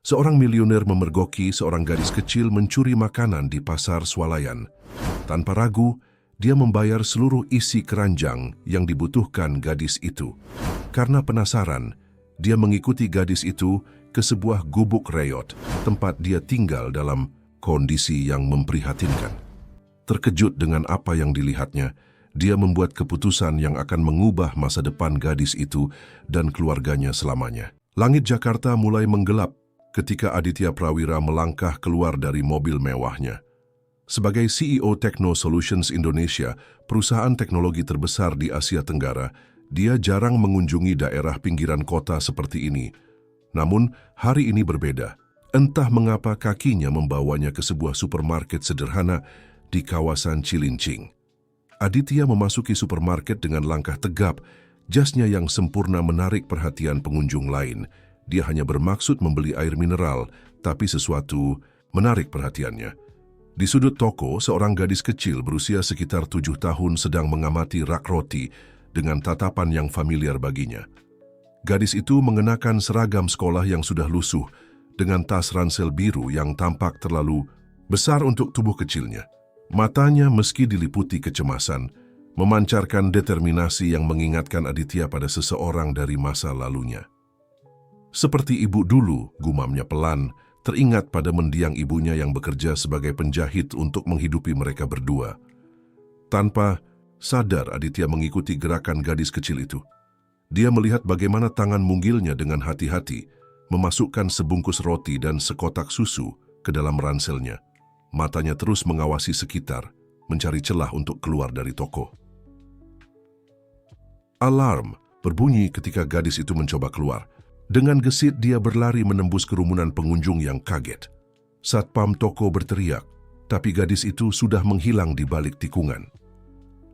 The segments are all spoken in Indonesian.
Seorang miliuner memergoki seorang gadis kecil mencuri makanan di pasar swalayan. Tanpa ragu, dia membayar seluruh isi keranjang yang dibutuhkan gadis itu. Karena penasaran, dia mengikuti gadis itu ke sebuah gubuk reot, tempat dia tinggal dalam kondisi yang memprihatinkan. Terkejut dengan apa yang dilihatnya, dia membuat keputusan yang akan mengubah masa depan gadis itu dan keluarganya selamanya. Langit Jakarta mulai menggelap ketika Aditya Prawira melangkah keluar dari mobil mewahnya. Sebagai CEO Techno Solutions Indonesia, perusahaan teknologi terbesar di Asia Tenggara, dia jarang mengunjungi daerah pinggiran kota seperti ini. Namun, hari ini berbeda. Entah mengapa kakinya membawanya ke sebuah supermarket sederhana di kawasan Cilincing. Aditya memasuki supermarket dengan langkah tegap, jasnya yang sempurna menarik perhatian pengunjung lain. Dia hanya bermaksud membeli air mineral, tapi sesuatu menarik perhatiannya. Di sudut toko, seorang gadis kecil berusia sekitar 7 tahun sedang mengamati rak roti dengan tatapan yang familiar baginya. Gadis itu mengenakan seragam sekolah yang sudah lusuh dengan tas ransel biru yang tampak terlalu besar untuk tubuh kecilnya. Matanya meski diliputi kecemasan, memancarkan determinasi yang mengingatkan Aditya pada seseorang dari masa lalunya. Seperti ibu dulu, gumamnya pelan, teringat pada mendiang ibunya yang bekerja sebagai penjahit untuk menghidupi mereka berdua. Tanpa sadar, Aditya mengikuti gerakan gadis kecil itu. Dia melihat bagaimana tangan munggilnya dengan hati-hati memasukkan sebungkus roti dan sekotak susu ke dalam ranselnya. Matanya terus mengawasi sekitar, mencari celah untuk keluar dari toko. Alarm berbunyi ketika gadis itu mencoba keluar. Dengan gesit dia berlari menembus kerumunan pengunjung yang kaget. Satpam toko berteriak, tapi gadis itu sudah menghilang di balik tikungan.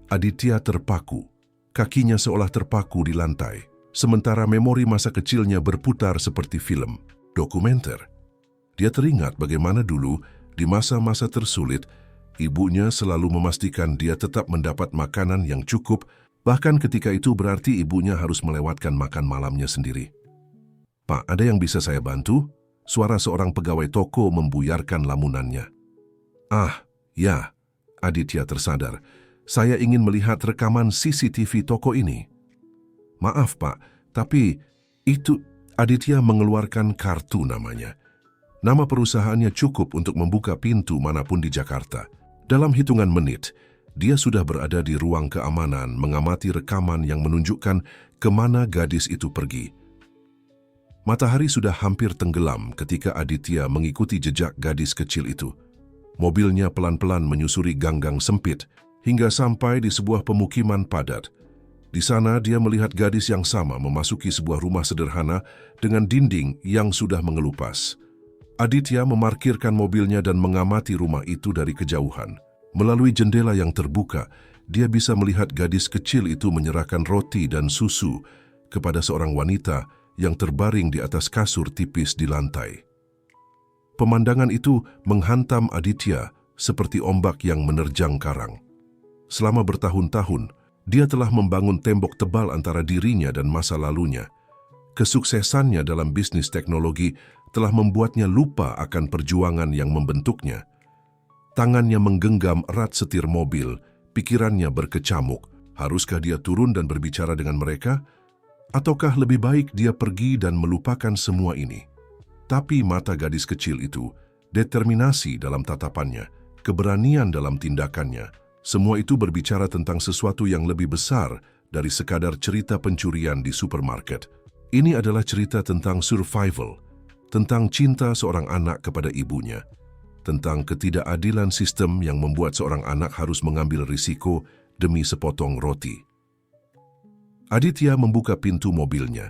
Aditya terpaku, kakinya seolah terpaku di lantai, sementara memori masa kecilnya berputar seperti film dokumenter. Dia teringat bagaimana dulu, di masa-masa tersulit, ibunya selalu memastikan dia tetap mendapat makanan yang cukup, bahkan ketika itu berarti ibunya harus melewatkan makan malamnya sendiri. "Pak, ada yang bisa saya bantu?" Suara seorang pegawai toko membuyarkan lamunannya. "Ah, ya," Aditya tersadar. "Saya ingin melihat rekaman CCTV toko ini." "Maaf, Pak, tapi itu..." Aditya mengeluarkan kartu namanya. Nama perusahaannya cukup untuk membuka pintu manapun di Jakarta. Dalam hitungan menit, dia sudah berada di ruang keamanan mengamati rekaman yang menunjukkan kemana gadis itu pergi. Matahari sudah hampir tenggelam ketika Aditya mengikuti jejak gadis kecil itu. Mobilnya pelan-pelan menyusuri gang-gang sempit hingga sampai di sebuah pemukiman padat. Di sana dia melihat gadis yang sama memasuki sebuah rumah sederhana dengan dinding yang sudah mengelupas. Aditya memarkirkan mobilnya dan mengamati rumah itu dari kejauhan. Melalui jendela yang terbuka, dia bisa melihat gadis kecil itu menyerahkan roti dan susu kepada seorang wanita yang terbaring di atas kasur tipis di lantai. Pemandangan itu menghantam Aditya seperti ombak yang menerjang karang. Selama bertahun-tahun, dia telah membangun tembok tebal antara dirinya dan masa lalunya. Kesuksesannya dalam bisnis teknologi telah membuatnya lupa akan perjuangan yang membentuknya. Tangannya menggenggam erat setir mobil, pikirannya berkecamuk. Haruskah dia turun dan berbicara dengan mereka? Ataukah lebih baik dia pergi dan melupakan semua ini? Tapi mata gadis kecil itu, determinasi dalam tatapannya, keberanian dalam tindakannya, semua itu berbicara tentang sesuatu yang lebih besar dari sekadar cerita pencurian di supermarket. Ini adalah cerita tentang survival, tentang cinta seorang anak kepada ibunya, tentang ketidakadilan sistem yang membuat seorang anak harus mengambil risiko demi sepotong roti. Aditya membuka pintu mobilnya.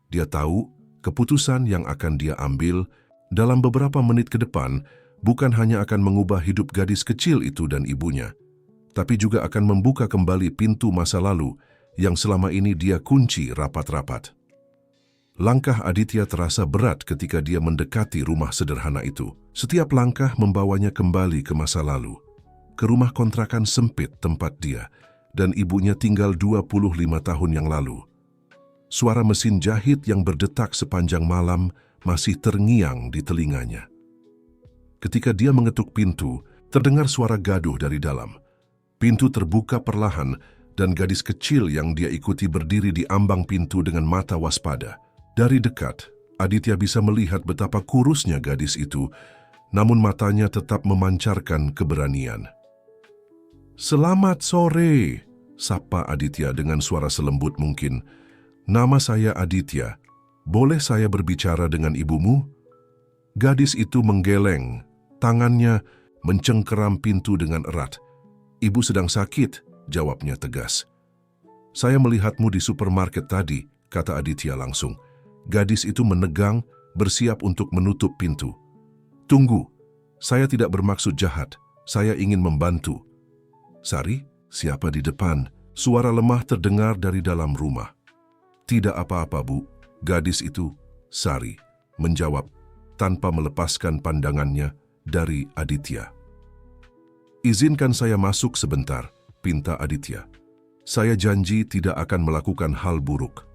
Dia tahu keputusan yang akan dia ambil dalam beberapa menit ke depan bukan hanya akan mengubah hidup gadis kecil itu dan ibunya, tapi juga akan membuka kembali pintu masa lalu yang selama ini dia kunci rapat-rapat. Langkah Aditya terasa berat ketika dia mendekati rumah sederhana itu. Setiap langkah membawanya kembali ke masa lalu, ke rumah kontrakan sempit tempat dia dan ibunya tinggal 25 tahun yang lalu. Suara mesin jahit yang berdetak sepanjang malam masih terngiang di telinganya. Ketika dia mengetuk pintu, terdengar suara gaduh dari dalam. Pintu terbuka perlahan dan gadis kecil yang dia ikuti berdiri di ambang pintu dengan mata waspada. Dari dekat, Aditya bisa melihat betapa kurusnya gadis itu, namun matanya tetap memancarkan keberanian. "Selamat sore," sapa Aditya dengan suara selembut mungkin. "Nama saya Aditya. Boleh saya berbicara dengan ibumu?" Gadis itu menggeleng, tangannya mencengkeram pintu dengan erat. "Ibu sedang sakit," jawabnya tegas. "Saya melihatmu di supermarket tadi," kata Aditya langsung. Gadis itu menegang, bersiap untuk menutup pintu. "Tunggu, saya tidak bermaksud jahat. Saya ingin membantu." "Sari, siapa di depan?" Suara lemah terdengar dari dalam rumah. "Tidak apa-apa, Bu." Gadis itu, Sari, menjawab tanpa melepaskan pandangannya dari Aditya. "Izinkan saya masuk sebentar," pinta Aditya. "Saya janji tidak akan melakukan hal buruk."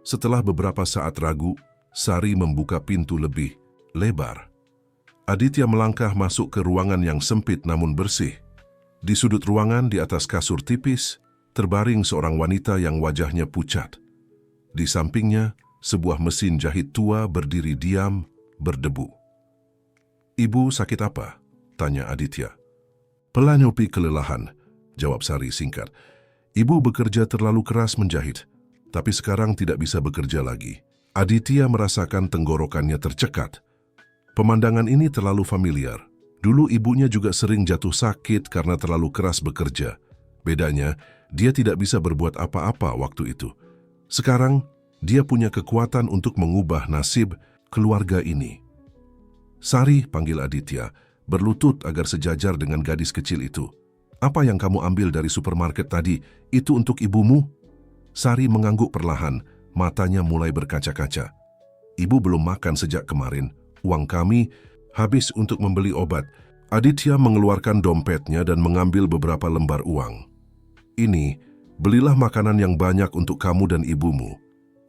Setelah beberapa saat ragu, Sari membuka pintu lebih lebar. Aditya melangkah masuk ke ruangan yang sempit namun bersih. Di sudut ruangan, di atas kasur tipis, terbaring seorang wanita yang wajahnya pucat. Di sampingnya, sebuah mesin jahit tua berdiri diam, berdebu. "Ibu sakit apa?" tanya Aditya. "Pelanyopi kelelahan," jawab Sari singkat. "Ibu bekerja terlalu keras menjahit, tapi sekarang tidak bisa bekerja lagi." Aditya merasakan tenggorokannya tercekat. Pemandangan ini terlalu familiar. Dulu ibunya juga sering jatuh sakit karena terlalu keras bekerja. Bedanya, dia tidak bisa berbuat apa-apa waktu itu. Sekarang, dia punya kekuatan untuk mengubah nasib keluarga ini. "Sari," panggil Aditya, berlutut agar sejajar dengan gadis kecil itu. "Apa yang kamu ambil dari supermarket tadi, itu untuk ibumu?" Sari mengangguk perlahan, matanya mulai berkaca-kaca. "Ibu belum makan sejak kemarin. Uang kami habis untuk membeli obat." Aditya mengeluarkan dompetnya dan mengambil beberapa lembar uang. "Ini, belilah makanan yang banyak untuk kamu dan ibumu.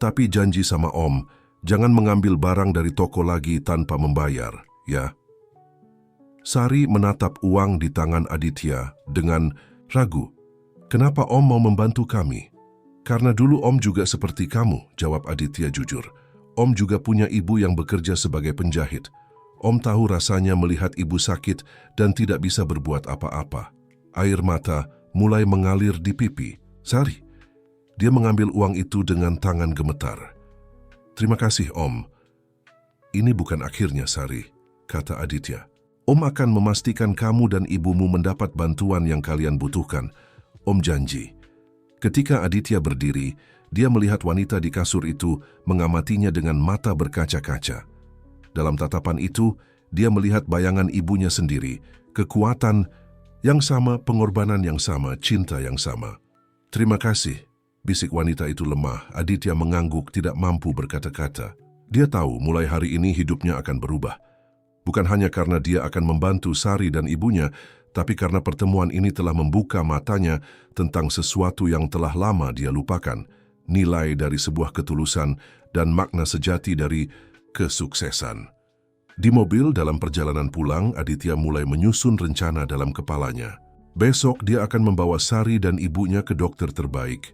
Tapi janji sama Om, jangan mengambil barang dari toko lagi tanpa membayar, ya?" Sari menatap uang di tangan Aditya dengan ragu. "Kenapa Om mau membantu kami?" "Karena dulu Om juga seperti kamu," jawab Aditya jujur. "Om juga punya ibu yang bekerja sebagai penjahit. Om tahu rasanya melihat ibu sakit dan tidak bisa berbuat apa-apa." Air mata mulai mengalir di pipi Sari. Dia mengambil uang itu dengan tangan gemetar. "Terima kasih, Om." "Ini bukan akhirnya, Sari," kata Aditya. "Om akan memastikan kamu dan ibumu mendapat bantuan yang kalian butuhkan. Om janji." Ketika Aditya berdiri, dia melihat wanita di kasur itu mengamatinya dengan mata berkaca-kaca. Dalam tatapan itu, dia melihat bayangan ibunya sendiri, kekuatan yang sama, pengorbanan yang sama, cinta yang sama. "Terima kasih," bisik wanita itu lemah. Aditya mengangguk, tidak mampu berkata-kata. Dia tahu mulai hari ini hidupnya akan berubah. Bukan hanya karena dia akan membantu Sari dan ibunya, tapi karena pertemuan ini telah membuka matanya tentang sesuatu yang telah lama dia lupakan. Nilai dari sebuah ketulusan dan makna sejati dari kesuksesan. Di mobil dalam perjalanan pulang, Aditya mulai menyusun rencana dalam kepalanya. Besok dia akan membawa Sari dan ibunya ke dokter terbaik.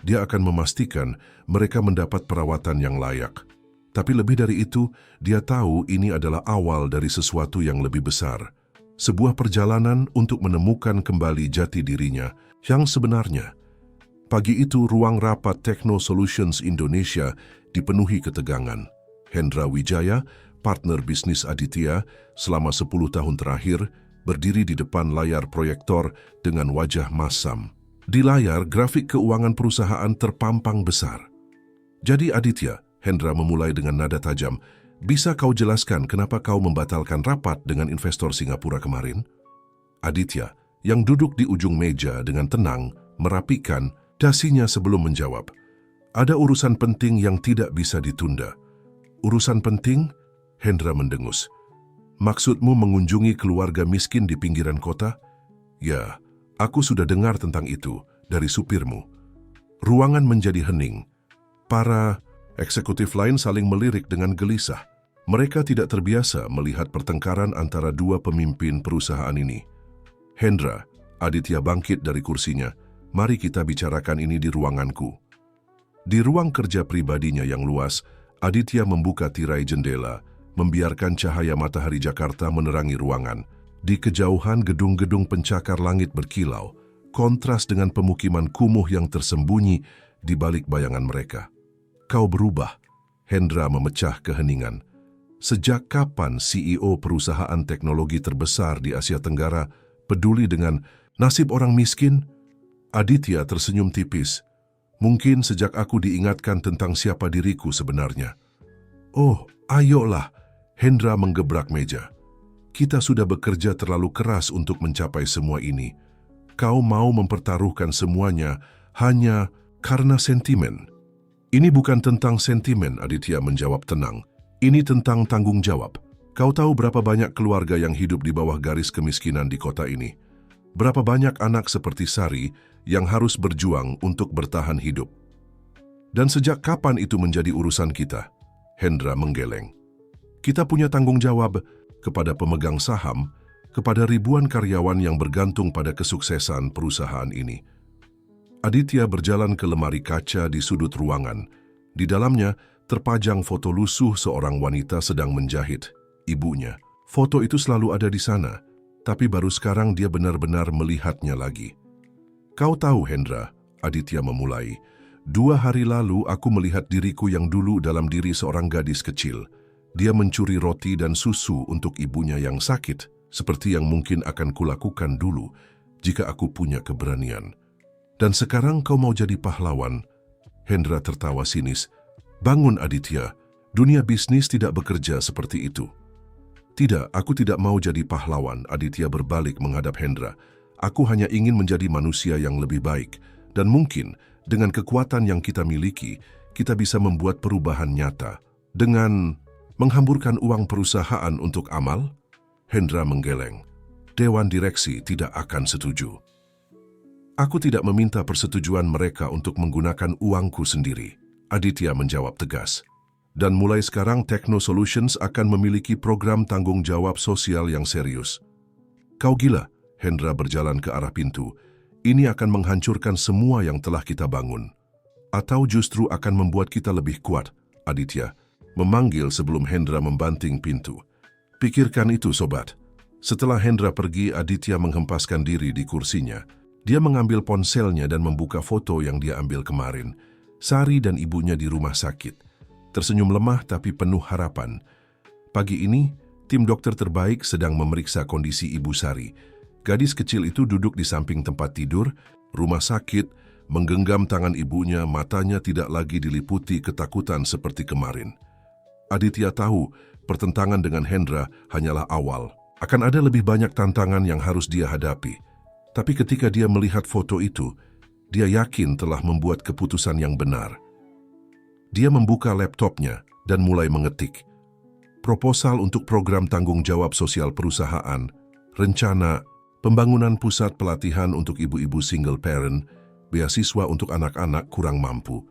Dia akan memastikan mereka mendapat perawatan yang layak. Tapi lebih dari itu, dia tahu ini adalah awal dari sesuatu yang lebih besar. Sebuah perjalanan untuk menemukan kembali jati dirinya yang sebenarnya. Pagi itu, ruang rapat Techno Solutions Indonesia dipenuhi ketegangan. Hendra Wijaya, partner bisnis Aditya selama 10 tahun terakhir, berdiri di depan layar proyektor dengan wajah masam. Di layar, grafik keuangan perusahaan terpampang besar. "Jadi Aditya," Hendra memulai dengan nada tajam, "bisa kau jelaskan kenapa kau membatalkan rapat dengan investor Singapura kemarin?" Aditya, yang duduk di ujung meja dengan tenang, merapikan dasinya sebelum menjawab. "Ada urusan penting yang tidak bisa ditunda." "Urusan penting?" Hendra mendengus. "Maksudmu mengunjungi keluarga miskin di pinggiran kota?" "Ya, aku sudah dengar tentang itu dari supirmu." Ruangan menjadi hening. Para eksekutif lain saling melirik dengan gelisah. Mereka tidak terbiasa melihat pertengkaran antara dua pemimpin perusahaan ini. "Hendra," Aditya bangkit dari kursinya. "Mari kita bicarakan ini di ruanganku." Di ruang kerja pribadinya yang luas, Aditya membuka tirai jendela, membiarkan cahaya matahari Jakarta menerangi ruangan. Di kejauhan gedung-gedung pencakar langit berkilau, kontras dengan pemukiman kumuh yang tersembunyi di balik bayangan mereka. "Kau berubah," Hendra memecah keheningan. "Sejak kapan CEO perusahaan teknologi terbesar di Asia Tenggara peduli dengan nasib orang miskin?" Aditya tersenyum tipis. "Mungkin sejak aku diingatkan tentang siapa diriku sebenarnya." "Oh, ayolah," Hendra menggebrak meja. "Kita sudah bekerja terlalu keras untuk mencapai semua ini. Kau mau mempertaruhkan semuanya hanya karena sentimen." "Ini bukan tentang sentimen," Aditya menjawab tenang. "Ini tentang tanggung jawab. Kau tahu berapa banyak keluarga yang hidup di bawah garis kemiskinan di kota ini? Berapa banyak anak seperti Sari yang harus berjuang untuk bertahan hidup? Dan sejak kapan itu menjadi urusan kita?" Hendra menggeleng. "Kita punya tanggung jawab kepada pemegang saham, kepada ribuan karyawan yang bergantung pada kesuksesan perusahaan ini." Aditya berjalan ke lemari kaca di sudut ruangan. Di dalamnya terpajang foto lusuh seorang wanita sedang menjahit, ibunya. Foto itu selalu ada di sana, tapi baru sekarang dia benar-benar melihatnya lagi. "Kau tahu, Hendra," Aditya memulai, "2 hari lalu aku melihat diriku yang dulu dalam diri seorang gadis kecil. Dia mencuri roti dan susu untuk ibunya yang sakit, seperti yang mungkin akan kulakukan dulu jika aku punya keberanian. Dan sekarang kau mau jadi pahlawan?" Hendra tertawa sinis. "Bangun, Aditya. Dunia bisnis tidak bekerja seperti itu." "Tidak, aku tidak mau jadi pahlawan," Aditya berbalik menghadap Hendra. "Aku hanya ingin menjadi manusia yang lebih baik. Dan mungkin, dengan kekuatan yang kita miliki, kita bisa membuat perubahan nyata. Dengan menghamburkan uang perusahaan untuk amal?" Hendra menggeleng. "Dewan direksi tidak akan setuju." "Aku tidak meminta persetujuan mereka untuk menggunakan uangku sendiri," Aditya menjawab tegas. "Dan mulai sekarang Techno Solutions akan memiliki program tanggung jawab sosial yang serius." "Kau gila," Hendra berjalan ke arah pintu. "Ini akan menghancurkan semua yang telah kita bangun. Atau justru akan membuat kita lebih kuat," Aditya memanggil sebelum Hendra membanting pintu. "Pikirkan itu, sobat." Setelah Hendra pergi, Aditya menghempaskan diri di kursinya. Dia mengambil ponselnya dan membuka foto yang dia ambil kemarin. Sari dan ibunya di rumah sakit. Tersenyum lemah tapi penuh harapan. Pagi ini, tim dokter terbaik sedang memeriksa kondisi Ibu Sari. Gadis kecil itu duduk di samping tempat tidur, rumah sakit, menggenggam tangan ibunya, matanya tidak lagi diliputi ketakutan seperti kemarin. Aditya tahu pertentangan dengan Hendra hanyalah awal. Akan ada lebih banyak tantangan yang harus dia hadapi. Tapi ketika dia melihat foto itu, dia yakin telah membuat keputusan yang benar. Dia membuka laptopnya dan mulai mengetik. Proposal untuk program tanggung jawab sosial perusahaan, rencana, pembangunan pusat pelatihan untuk ibu-ibu single parent, beasiswa untuk anak-anak kurang mampu.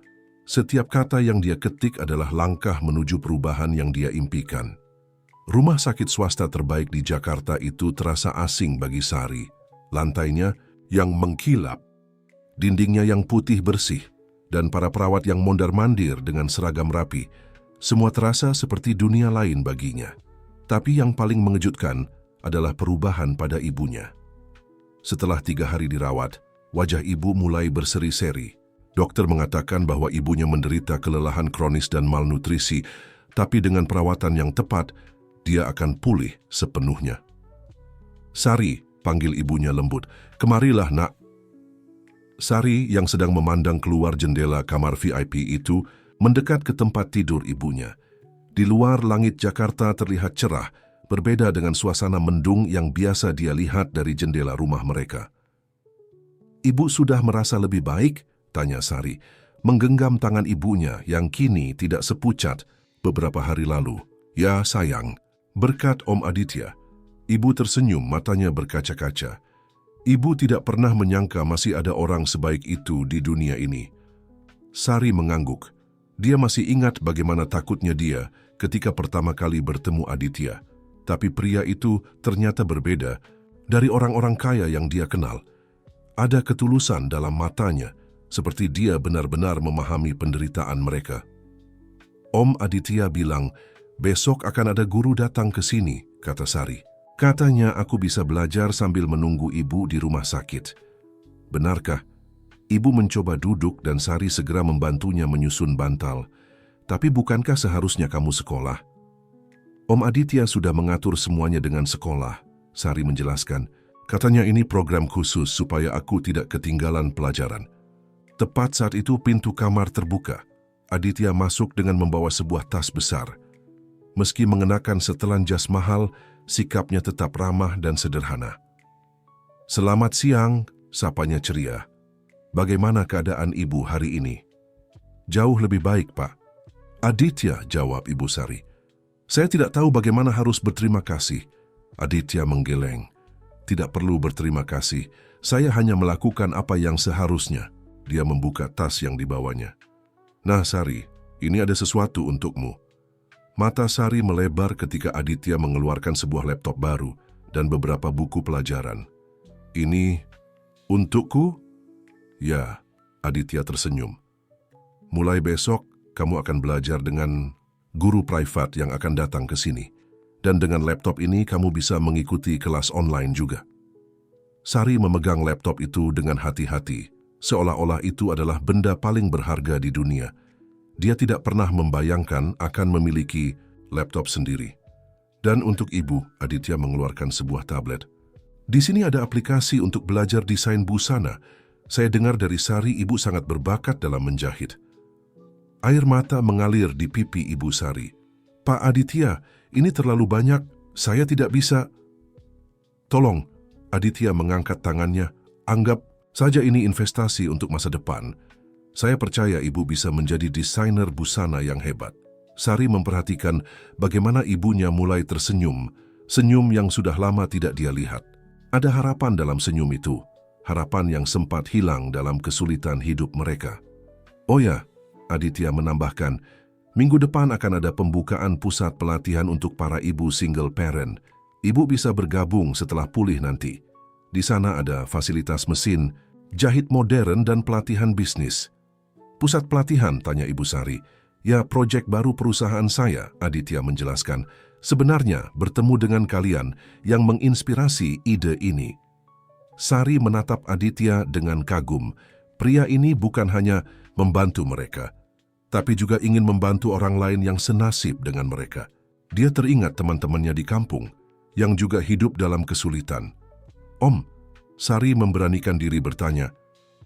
Setiap kata yang dia ketik adalah langkah menuju perubahan yang dia impikan. Rumah sakit swasta terbaik di Jakarta itu terasa asing bagi Sari. Lantainya yang mengkilap, dindingnya yang putih bersih, dan para perawat yang mondar-mandir dengan seragam rapi. Semua terasa seperti dunia lain baginya. Tapi yang paling mengejutkan adalah perubahan pada ibunya. Setelah 3 hari dirawat, wajah ibu mulai berseri-seri. Dokter mengatakan bahwa ibunya menderita kelelahan kronis dan malnutrisi, tapi dengan perawatan yang tepat, dia akan pulih sepenuhnya. "Sari," panggil ibunya lembut. "Kemarilah, nak." Sari yang sedang memandang keluar jendela kamar VIP itu mendekat ke tempat tidur ibunya. Di luar, langit Jakarta terlihat cerah, berbeda dengan suasana mendung yang biasa dia lihat dari jendela rumah mereka. "Ibu sudah merasa lebih baik?" tanya Sari, menggenggam tangan ibunya yang kini tidak sepucat beberapa hari lalu. "Ya, sayang," berkat Om Aditya. Ibu tersenyum, matanya berkaca-kaca. Ibu tidak pernah menyangka masih ada orang sebaik itu di dunia ini. Sari mengangguk. Dia masih ingat bagaimana takutnya dia ketika pertama kali bertemu Aditya. Tapi pria itu ternyata berbeda dari orang-orang kaya yang dia kenal. Ada ketulusan dalam matanya, seperti dia benar-benar memahami penderitaan mereka. Om Aditya bilang, "Besok akan ada guru datang ke sini," kata Sari. "Katanya aku bisa belajar sambil menunggu ibu di rumah sakit." "Benarkah?" Ibu mencoba duduk dan Sari segera membantunya menyusun bantal. "Tapi bukankah seharusnya kamu sekolah?" "Om Aditya sudah mengatur semuanya dengan sekolah," Sari menjelaskan. "Katanya ini program khusus supaya aku tidak ketinggalan pelajaran." Tepat saat itu pintu kamar terbuka. Aditya masuk dengan membawa sebuah tas besar. Meski mengenakan setelan jas mahal, sikapnya tetap ramah dan sederhana. "Selamat siang," sapanya ceria. "Bagaimana keadaan ibu hari ini?" "Jauh lebih baik, Pak." "Aditya," jawab Ibu Sari. "Saya tidak tahu bagaimana harus berterima kasih." Aditya menggeleng. "Tidak perlu berterima kasih. Saya hanya melakukan apa yang seharusnya." Dia membuka tas yang dibawanya. "Nah, Sari, ini ada sesuatu untukmu." Mata Sari melebar ketika Aditya mengeluarkan sebuah laptop baru dan beberapa buku pelajaran. "Ini untukku?" "Ya," Aditya tersenyum. "Mulai besok, kamu akan belajar dengan guru privat yang akan datang ke sini. Dan dengan laptop ini kamu bisa mengikuti kelas online juga." Sari memegang laptop itu dengan hati-hati, seolah-olah itu adalah benda paling berharga di dunia. Dia tidak pernah membayangkan akan memiliki laptop sendiri. "Dan untuk ibu," Aditya mengeluarkan sebuah tablet. "Di sini ada aplikasi untuk belajar desain busana. Saya dengar dari Sari ibu sangat berbakat dalam menjahit." Air mata mengalir di pipi Ibu Sari. "Pak Aditya, ini terlalu banyak. Saya tidak bisa." "Tolong," Aditya mengangkat tangannya. "Anggap saja ini investasi untuk masa depan. Saya percaya ibu bisa menjadi desainer busana yang hebat." Sari memperhatikan bagaimana ibunya mulai tersenyum, senyum yang sudah lama tidak dia lihat. Ada harapan dalam senyum itu, harapan yang sempat hilang dalam kesulitan hidup mereka. "Oh ya," Aditya menambahkan, "minggu depan akan ada pembukaan pusat pelatihan untuk para ibu single parent. Ibu bisa bergabung setelah pulih nanti. Di sana ada fasilitas mesin, jahit modern dan pelatihan bisnis." "Pusat pelatihan?" tanya Ibu Sari. "Ya, proyek baru perusahaan saya," Aditya menjelaskan. "Sebenarnya bertemu dengan kalian yang menginspirasi ide ini." Sari menatap Aditya dengan kagum. Pria ini bukan hanya membantu mereka, tapi juga ingin membantu orang lain yang senasib dengan mereka. Dia teringat teman-temannya di kampung yang juga hidup dalam kesulitan. "Om," Sari memberanikan diri bertanya,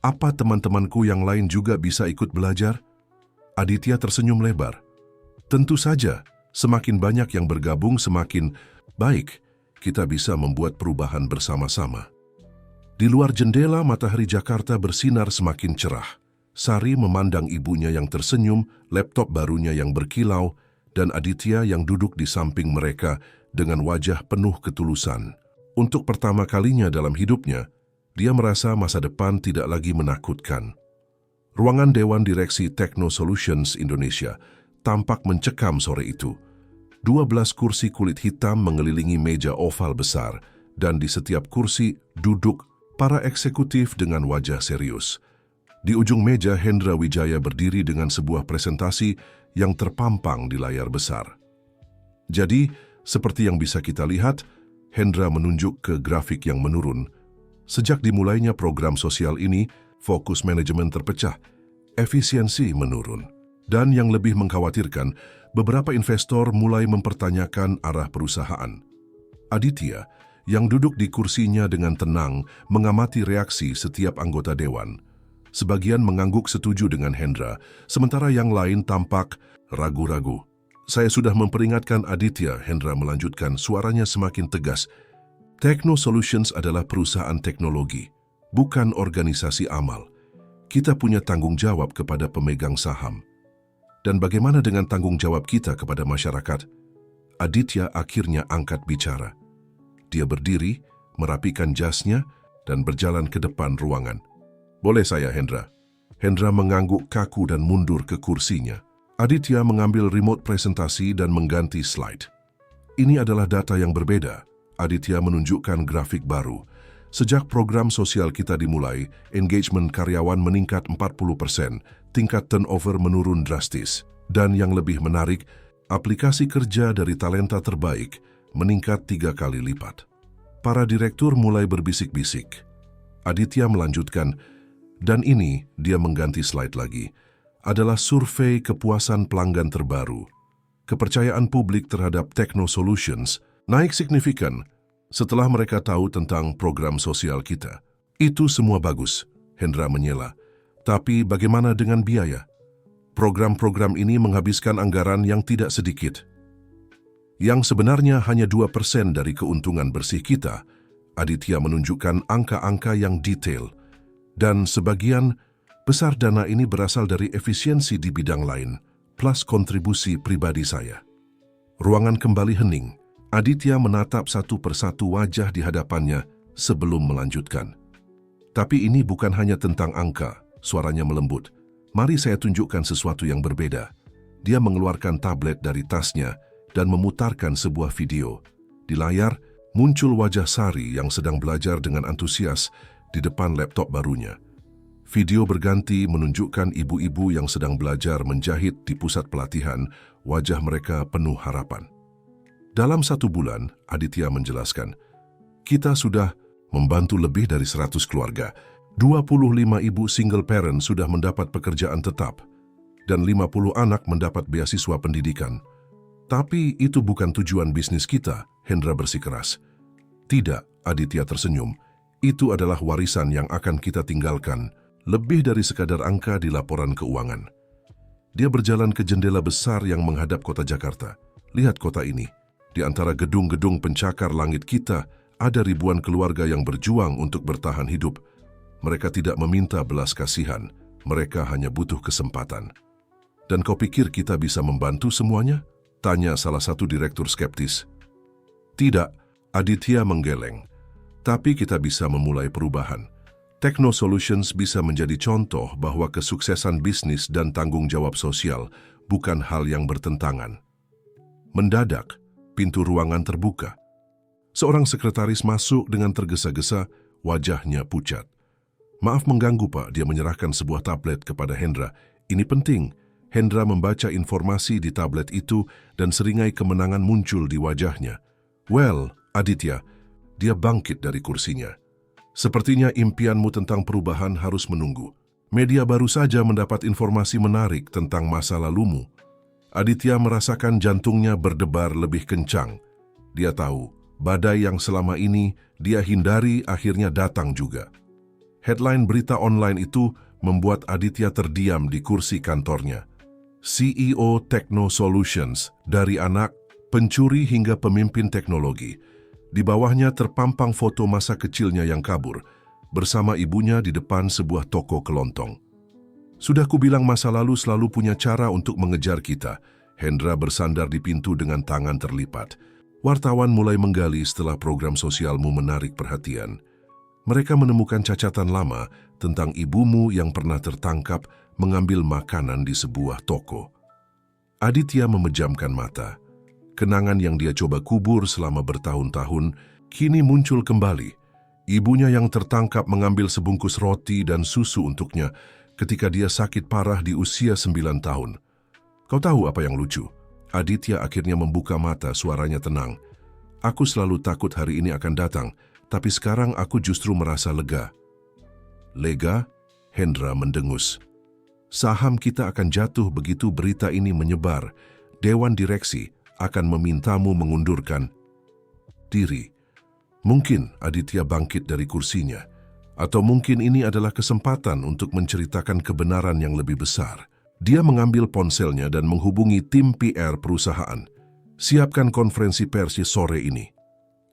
"apa teman-temanku yang lain juga bisa ikut belajar?" Aditya tersenyum lebar. "Tentu saja, semakin banyak yang bergabung semakin baik. Kita bisa membuat perubahan bersama-sama." Di luar jendela, matahari Jakarta bersinar semakin cerah. Sari memandang ibunya yang tersenyum, laptop barunya yang berkilau, dan Aditya yang duduk di samping mereka dengan wajah penuh ketulusan. Untuk pertama kalinya dalam hidupnya, dia merasa masa depan tidak lagi menakutkan. Ruangan Dewan Direksi Techno Solutions Indonesia tampak mencekam sore itu. 12 kursi kulit hitam mengelilingi meja oval besar, dan di setiap kursi duduk para eksekutif dengan wajah serius. Di ujung meja, Hendra Wijaya berdiri dengan sebuah presentasi yang terpampang di layar besar. Jadi, seperti yang bisa kita lihat, Hendra menunjuk ke grafik yang menurun. Sejak dimulainya program sosial ini, fokus manajemen terpecah, efisiensi menurun. Dan yang lebih mengkhawatirkan, beberapa investor mulai mempertanyakan arah perusahaan. Aditya, yang duduk di kursinya dengan tenang, mengamati reaksi setiap anggota dewan. Sebagian mengangguk setuju dengan Hendra, sementara yang lain tampak ragu-ragu. "Saya sudah memperingatkan Aditya," Hendra melanjutkan, suaranya semakin tegas. "Techno Solutions adalah perusahaan teknologi, bukan organisasi amal. Kita punya tanggung jawab kepada pemegang saham. Dan bagaimana dengan tanggung jawab kita kepada masyarakat?" Aditya akhirnya angkat bicara. Dia berdiri, merapikan jasnya, dan berjalan ke depan ruangan. "Boleh saya, Hendra?" Hendra mengangguk kaku dan mundur ke kursinya. Aditya mengambil remote presentasi dan mengganti slide. Ini adalah data yang berbeda. Aditya menunjukkan grafik baru. Sejak program sosial kita dimulai, engagement karyawan meningkat 40%, tingkat turnover menurun drastis. Dan yang lebih menarik, aplikasi kerja dari talenta terbaik meningkat 3 kali lipat. Para direktur mulai berbisik-bisik. Aditya melanjutkan, dan ini dia mengganti slide lagi, adalah survei kepuasan pelanggan terbaru. Kepercayaan publik terhadap Techno Solutions naik signifikan setelah mereka tahu tentang program sosial kita. Itu semua bagus, Hendra menyela. Tapi bagaimana dengan biaya? Program-program ini menghabiskan anggaran yang tidak sedikit. Yang sebenarnya hanya 2% dari keuntungan bersih kita. Aditya menunjukkan angka-angka yang detail. Dan sebagian besar dana ini berasal dari efisiensi di bidang lain, plus kontribusi pribadi saya. Ruangan kembali hening. Aditya menatap satu persatu wajah di hadapannya sebelum melanjutkan. Tapi ini bukan hanya tentang angka, suaranya melembut. Mari saya tunjukkan sesuatu yang berbeda. Dia mengeluarkan tablet dari tasnya dan memutarkan sebuah video. Di layar, muncul wajah Sari yang sedang belajar dengan antusias di depan laptop barunya. Video berganti menunjukkan ibu-ibu yang sedang belajar menjahit di pusat pelatihan, wajah mereka penuh harapan. Dalam 1 bulan, Aditya menjelaskan, kita sudah membantu lebih dari 100 keluarga. 25 ibu single parent sudah mendapat pekerjaan tetap, dan 50 anak mendapat beasiswa pendidikan. Tapi itu bukan tujuan bisnis kita, Hendra bersikeras. Tidak, Aditya tersenyum. Itu adalah warisan yang akan kita tinggalkan, lebih dari sekadar angka di laporan keuangan. Dia berjalan ke jendela besar yang menghadap kota Jakarta. Lihat kota ini. Di antara gedung-gedung pencakar langit kita, ada ribuan keluarga yang berjuang untuk bertahan hidup. Mereka tidak meminta belas kasihan, mereka hanya butuh kesempatan. Dan kau pikir kita bisa membantu semuanya? Tanya salah satu direktur skeptis. Tidak, Aditya menggeleng. Tapi kita bisa memulai perubahan. Techno Solutions bisa menjadi contoh bahwa kesuksesan bisnis dan tanggung jawab sosial bukan hal yang bertentangan. Mendadak, pintu ruangan terbuka. Seorang sekretaris masuk dengan tergesa-gesa, wajahnya pucat. Maaf mengganggu, Pak, dia menyerahkan sebuah tablet kepada Hendra. Ini penting. Hendra membaca informasi di tablet itu dan seringai kemenangan muncul di wajahnya. Well, Aditya, dia bangkit dari kursinya. Sepertinya impianmu tentang perubahan harus menunggu. Media baru saja mendapat informasi menarik tentang masa lalumu. Aditya merasakan jantungnya berdebar lebih kencang. Dia tahu, badai yang selama ini dia hindari akhirnya datang juga. Headline berita online itu membuat Aditya terdiam di kursi kantornya. CEO Techno Solutions, dari anak, pencuri hingga pemimpin teknologi. Di bawahnya terpampang foto masa kecilnya yang kabur, bersama ibunya di depan sebuah toko kelontong. Sudah kubilang masa lalu selalu punya cara untuk mengejar kita. Hendra bersandar di pintu dengan tangan terlipat. Wartawan mulai menggali setelah program sosialmu menarik perhatian. Mereka menemukan cacatan lama tentang ibumu yang pernah tertangkap mengambil makanan di sebuah toko. Aditya memejamkan mata. Kenangan yang dia coba kubur selama bertahun-tahun kini muncul kembali. Ibunya yang tertangkap mengambil sebungkus roti dan susu untuknya ketika dia sakit parah di usia 9 tahun. Kau tahu apa yang lucu? Aditya akhirnya membuka mata, suaranya tenang. Aku selalu takut hari ini akan datang, tapi sekarang aku justru merasa lega. Lega? Hendra mendengus. Saham kita akan jatuh begitu berita ini menyebar. Dewan direksi akan memintamu mengundurkan diri. Mungkin Aditya bangkit dari kursinya, atau mungkin ini adalah kesempatan untuk menceritakan kebenaran yang lebih besar. Dia mengambil ponselnya dan menghubungi tim PR perusahaan. Siapkan konferensi pers sore ini.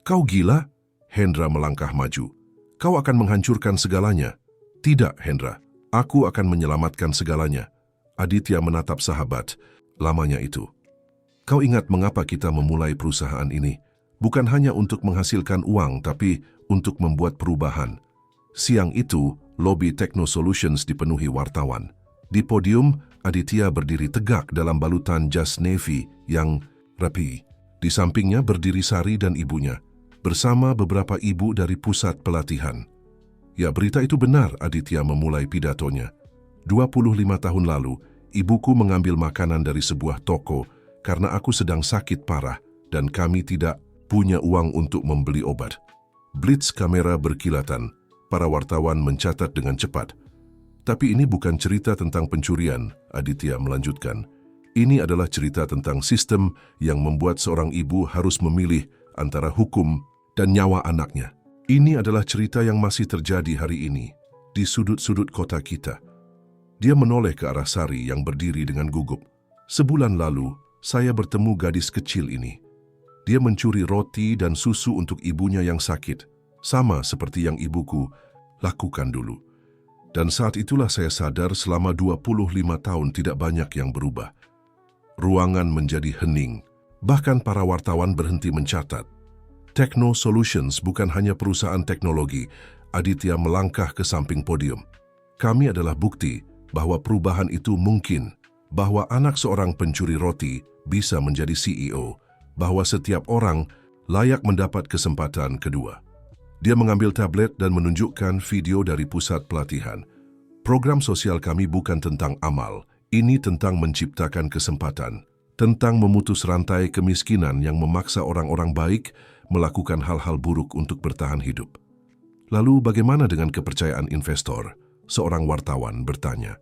Kau gila? Hendra melangkah maju. Kau akan menghancurkan segalanya. Tidak, Hendra. Aku akan menyelamatkan segalanya. Aditya menatap sahabat. Lamanya itu. Kau ingat mengapa kita memulai perusahaan ini? Bukan hanya untuk menghasilkan uang, tapi untuk membuat perubahan. Siang itu, lobi Techno Solutions dipenuhi wartawan. Di podium, Aditya berdiri tegak dalam balutan jas navy yang rapi. Di sampingnya berdiri Sari dan ibunya, bersama beberapa ibu dari pusat pelatihan. Ya, berita itu benar, Aditya memulai pidatonya. 25 tahun lalu, ibuku mengambil makanan dari sebuah toko karena aku sedang sakit parah dan kami tidak punya uang untuk membeli obat. Blitz kamera berkilatan, para wartawan mencatat dengan cepat. Tapi ini bukan cerita tentang pencurian, Aditya melanjutkan. Ini adalah cerita tentang sistem yang membuat seorang ibu harus memilih antara hukum dan nyawa anaknya. Ini adalah cerita yang masih terjadi hari ini, di sudut-sudut kota kita. Dia menoleh ke arah Sari yang berdiri dengan gugup. Sebulan lalu, saya bertemu gadis kecil ini. Dia mencuri roti dan susu untuk ibunya yang sakit, sama seperti yang ibuku lakukan dulu. Dan saat itulah saya sadar selama 25 tahun tidak banyak yang berubah. Ruangan menjadi hening, bahkan para wartawan berhenti mencatat. Techno Solutions bukan hanya perusahaan teknologi, Aditya melangkah ke samping podium. Kami adalah bukti bahwa perubahan itu mungkin, bahwa anak seorang pencuri roti bisa menjadi CEO, bahwa setiap orang layak mendapat kesempatan kedua. Dia mengambil tablet dan menunjukkan video dari pusat pelatihan. Program sosial kami bukan tentang amal, ini tentang menciptakan kesempatan, tentang memutus rantai kemiskinan yang memaksa orang-orang baik melakukan hal-hal buruk untuk bertahan hidup. Lalu bagaimana dengan kepercayaan investor? Seorang wartawan bertanya.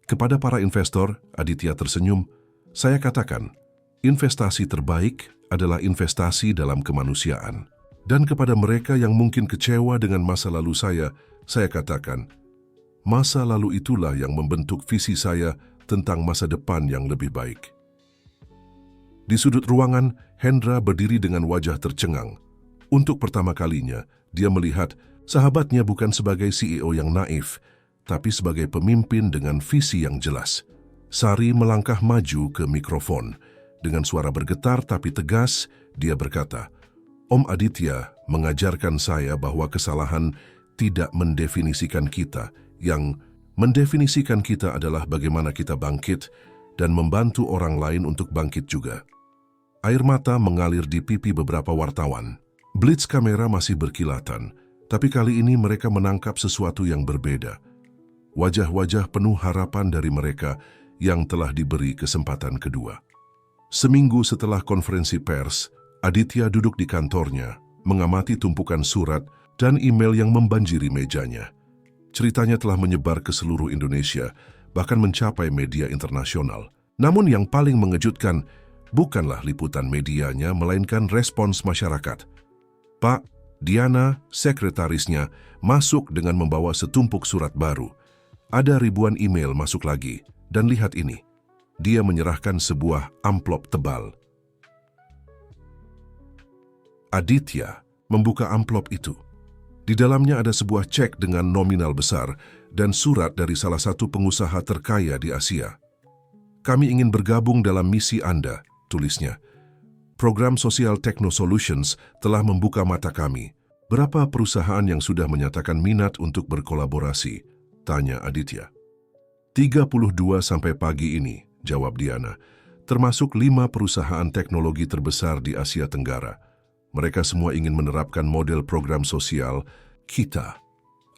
Kepada para investor, Aditya tersenyum, saya katakan, investasi terbaik adalah investasi dalam kemanusiaan. Dan kepada mereka yang mungkin kecewa dengan masa lalu saya katakan, masa lalu itulah yang membentuk visi saya tentang masa depan yang lebih baik. Di sudut ruangan, Hendra berdiri dengan wajah tercengang. Untuk pertama kalinya, dia melihat sahabatnya bukan sebagai CEO yang naif, tapi sebagai pemimpin dengan visi yang jelas. Sari melangkah maju ke mikrofon. Dengan suara bergetar tapi tegas, dia berkata, Om Aditya mengajarkan saya bahwa kesalahan tidak mendefinisikan kita. Yang mendefinisikan kita adalah bagaimana kita bangkit dan membantu orang lain untuk bangkit juga. Air mata mengalir di pipi beberapa wartawan. Blitz kamera masih berkilatan, tapi kali ini mereka menangkap sesuatu yang berbeda. Wajah-wajah penuh harapan dari mereka yang telah diberi kesempatan kedua. Seminggu setelah konferensi pers, Aditya duduk di kantornya, mengamati tumpukan surat dan email yang membanjiri mejanya. Ceritanya telah menyebar ke seluruh Indonesia, bahkan mencapai media internasional. Namun yang paling mengejutkan, bukanlah liputan medianya, melainkan respons masyarakat. Pak, Diana, sekretarisnya, masuk dengan membawa setumpuk surat baru. Ada ribuan email masuk lagi, dan lihat ini. Dia menyerahkan sebuah amplop tebal. Aditya membuka amplop itu. Di dalamnya ada sebuah cek dengan nominal besar dan surat dari salah satu pengusaha terkaya di Asia. Kami ingin bergabung dalam misi Anda, tulisnya. Program sosial Techno Solutions telah membuka mata kami. Berapa perusahaan yang sudah menyatakan minat untuk berkolaborasi? Tanya Aditya. 32 sampai pagi ini, jawab Diana, termasuk 5 perusahaan teknologi terbesar di Asia Tenggara. Mereka semua ingin menerapkan model program sosial kita.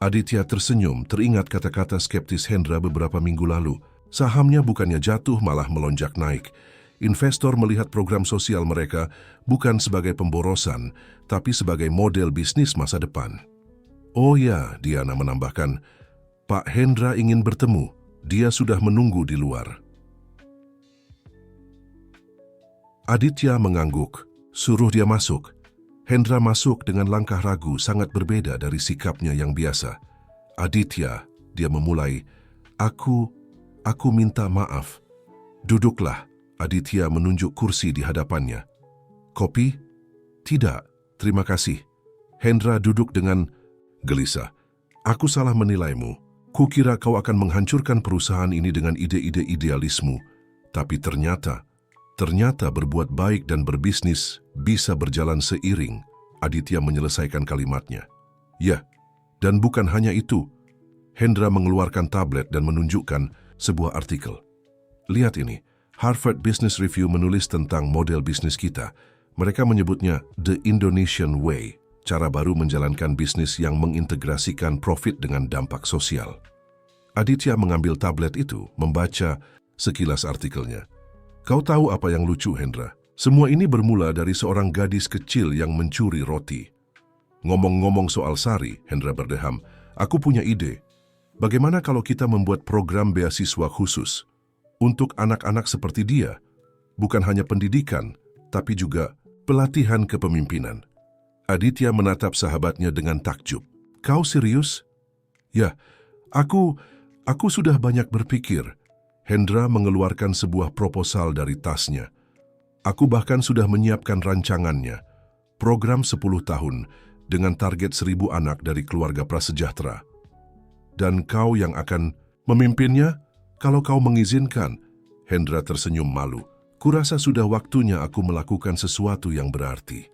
Aditya tersenyum, teringat kata-kata skeptis Hendra beberapa minggu lalu. Sahamnya bukannya jatuh, malah melonjak naik. Investor melihat program sosial mereka bukan sebagai pemborosan, tapi sebagai model bisnis masa depan. Oh ya, Diana menambahkan, Pak Hendra ingin bertemu. Dia sudah menunggu di luar. Aditya mengangguk, suruh dia masuk. Hendra masuk dengan langkah ragu, sangat berbeda dari sikapnya yang biasa. Aditya, dia memulai, Aku minta maaf. Duduklah, Aditya menunjuk kursi di hadapannya. Kopi? Tidak, terima kasih. Hendra duduk dengan gelisah. Aku salah menilaimu. Kukira kau akan menghancurkan perusahaan ini dengan ide-ide idealismu. Tapi ternyata berbuat baik dan berbisnis bisa berjalan seiring. Aditya menyelesaikan kalimatnya. Ya, dan bukan hanya itu. Hendra mengeluarkan tablet dan menunjukkan sebuah artikel. Lihat ini, Harvard Business Review menulis tentang model bisnis kita. Mereka menyebutnya The Indonesian Way, cara baru menjalankan bisnis yang mengintegrasikan profit dengan dampak sosial. Aditya mengambil tablet itu, membaca sekilas artikelnya. Kau tahu apa yang lucu, Hendra? Semua ini bermula dari seorang gadis kecil yang mencuri roti. Ngomong-ngomong soal Sari, Hendra berdeham, aku punya ide. Bagaimana kalau kita membuat program beasiswa khusus untuk anak-anak seperti dia? Bukan hanya pendidikan, tapi juga pelatihan kepemimpinan. Aditya menatap sahabatnya dengan takjub. Kau serius? Ya, aku sudah banyak berpikir. Hendra mengeluarkan sebuah proposal dari tasnya. Aku bahkan sudah menyiapkan rancangannya. Program 10 tahun dengan target 1.000 anak dari keluarga prasejahtera. Dan kau yang akan memimpinnya? Kalau kau mengizinkan, Hendra tersenyum malu. Kurasa sudah waktunya aku melakukan sesuatu yang berarti.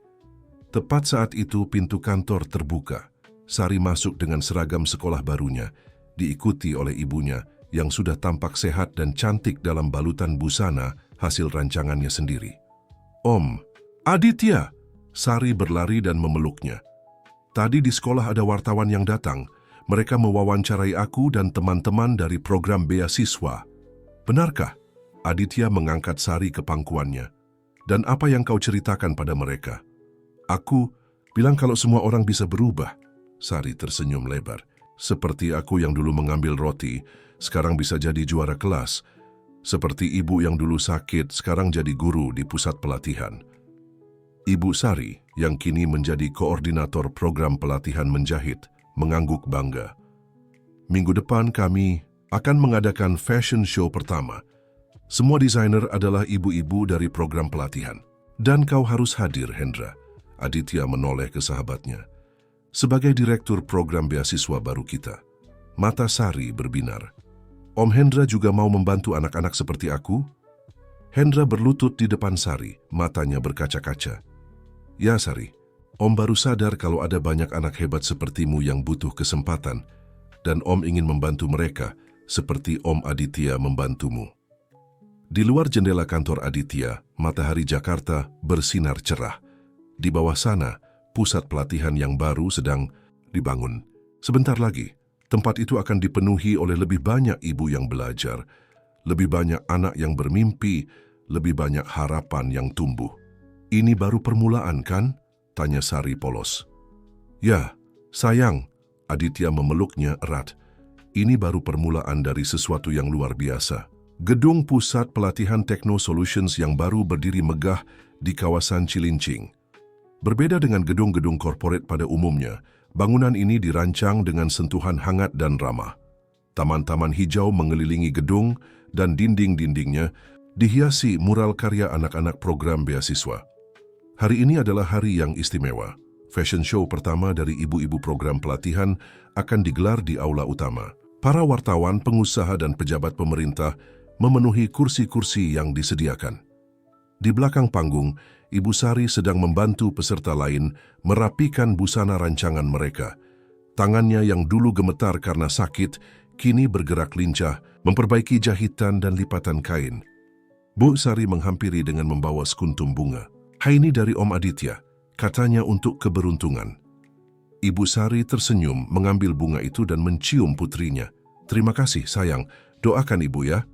Tepat saat itu pintu kantor terbuka. Sari masuk dengan seragam sekolah barunya, diikuti oleh ibunya yang sudah tampak sehat dan cantik dalam balutan busana hasil rancangannya sendiri. Om, Aditya! Sari berlari dan memeluknya. Tadi di sekolah ada wartawan yang datang. Mereka mewawancarai aku dan teman-teman dari program beasiswa. Benarkah? Aditya mengangkat Sari ke pangkuannya. Dan apa yang kau ceritakan pada mereka? Aku bilang kalau semua orang bisa berubah. Sari tersenyum lebar. Seperti aku yang dulu mengambil roti, sekarang bisa jadi juara kelas. Seperti ibu yang dulu sakit, sekarang jadi guru di pusat pelatihan. Ibu Sari, yang kini menjadi koordinator program pelatihan menjahit, mengangguk bangga. Minggu depan kami akan mengadakan fashion show pertama. Semua desainer adalah ibu-ibu dari program pelatihan. Dan kau harus hadir, Hendra. Aditya menoleh ke sahabatnya. Sebagai direktur program beasiswa baru kita, mata Sari berbinar. Om Hendra juga mau membantu anak-anak seperti aku? Hendra berlutut di depan Sari, matanya berkaca-kaca. Ya Sari, Om baru sadar kalau ada banyak anak hebat sepertimu yang butuh kesempatan, dan Om ingin membantu mereka seperti Om Aditya membantumu. Di luar jendela kantor Aditya, matahari Jakarta bersinar cerah. Di bawah sana, pusat pelatihan yang baru sedang dibangun. Sebentar lagi, tempat itu akan dipenuhi oleh lebih banyak ibu yang belajar, lebih banyak anak yang bermimpi, lebih banyak harapan yang tumbuh. Ini baru permulaan kan? Tanya Sari polos. Ya, sayang, Aditya memeluknya erat. Ini baru permulaan dari sesuatu yang luar biasa. Gedung Pusat Pelatihan Techno Solutions yang baru berdiri megah di kawasan Cilincing. Berbeda dengan gedung-gedung korporat pada umumnya, bangunan ini dirancang dengan sentuhan hangat dan ramah. Taman-taman hijau mengelilingi gedung dan dinding-dindingnya dihiasi mural karya anak-anak program beasiswa. Hari ini adalah hari yang istimewa. Fashion show pertama dari ibu-ibu program pelatihan akan digelar di aula utama. Para wartawan, pengusaha, dan pejabat pemerintah memenuhi kursi-kursi yang disediakan. Di belakang panggung, Ibu Sari sedang membantu peserta lain merapikan busana rancangan mereka. Tangannya yang dulu gemetar karena sakit, kini bergerak lincah, memperbaiki jahitan dan lipatan kain. Bu Sari menghampiri dengan membawa sekuntum bunga. Hai, ini dari Om Aditya, katanya untuk keberuntungan. Ibu Sari tersenyum mengambil bunga itu dan mencium putrinya. Terima kasih, sayang. Doakan Ibu ya.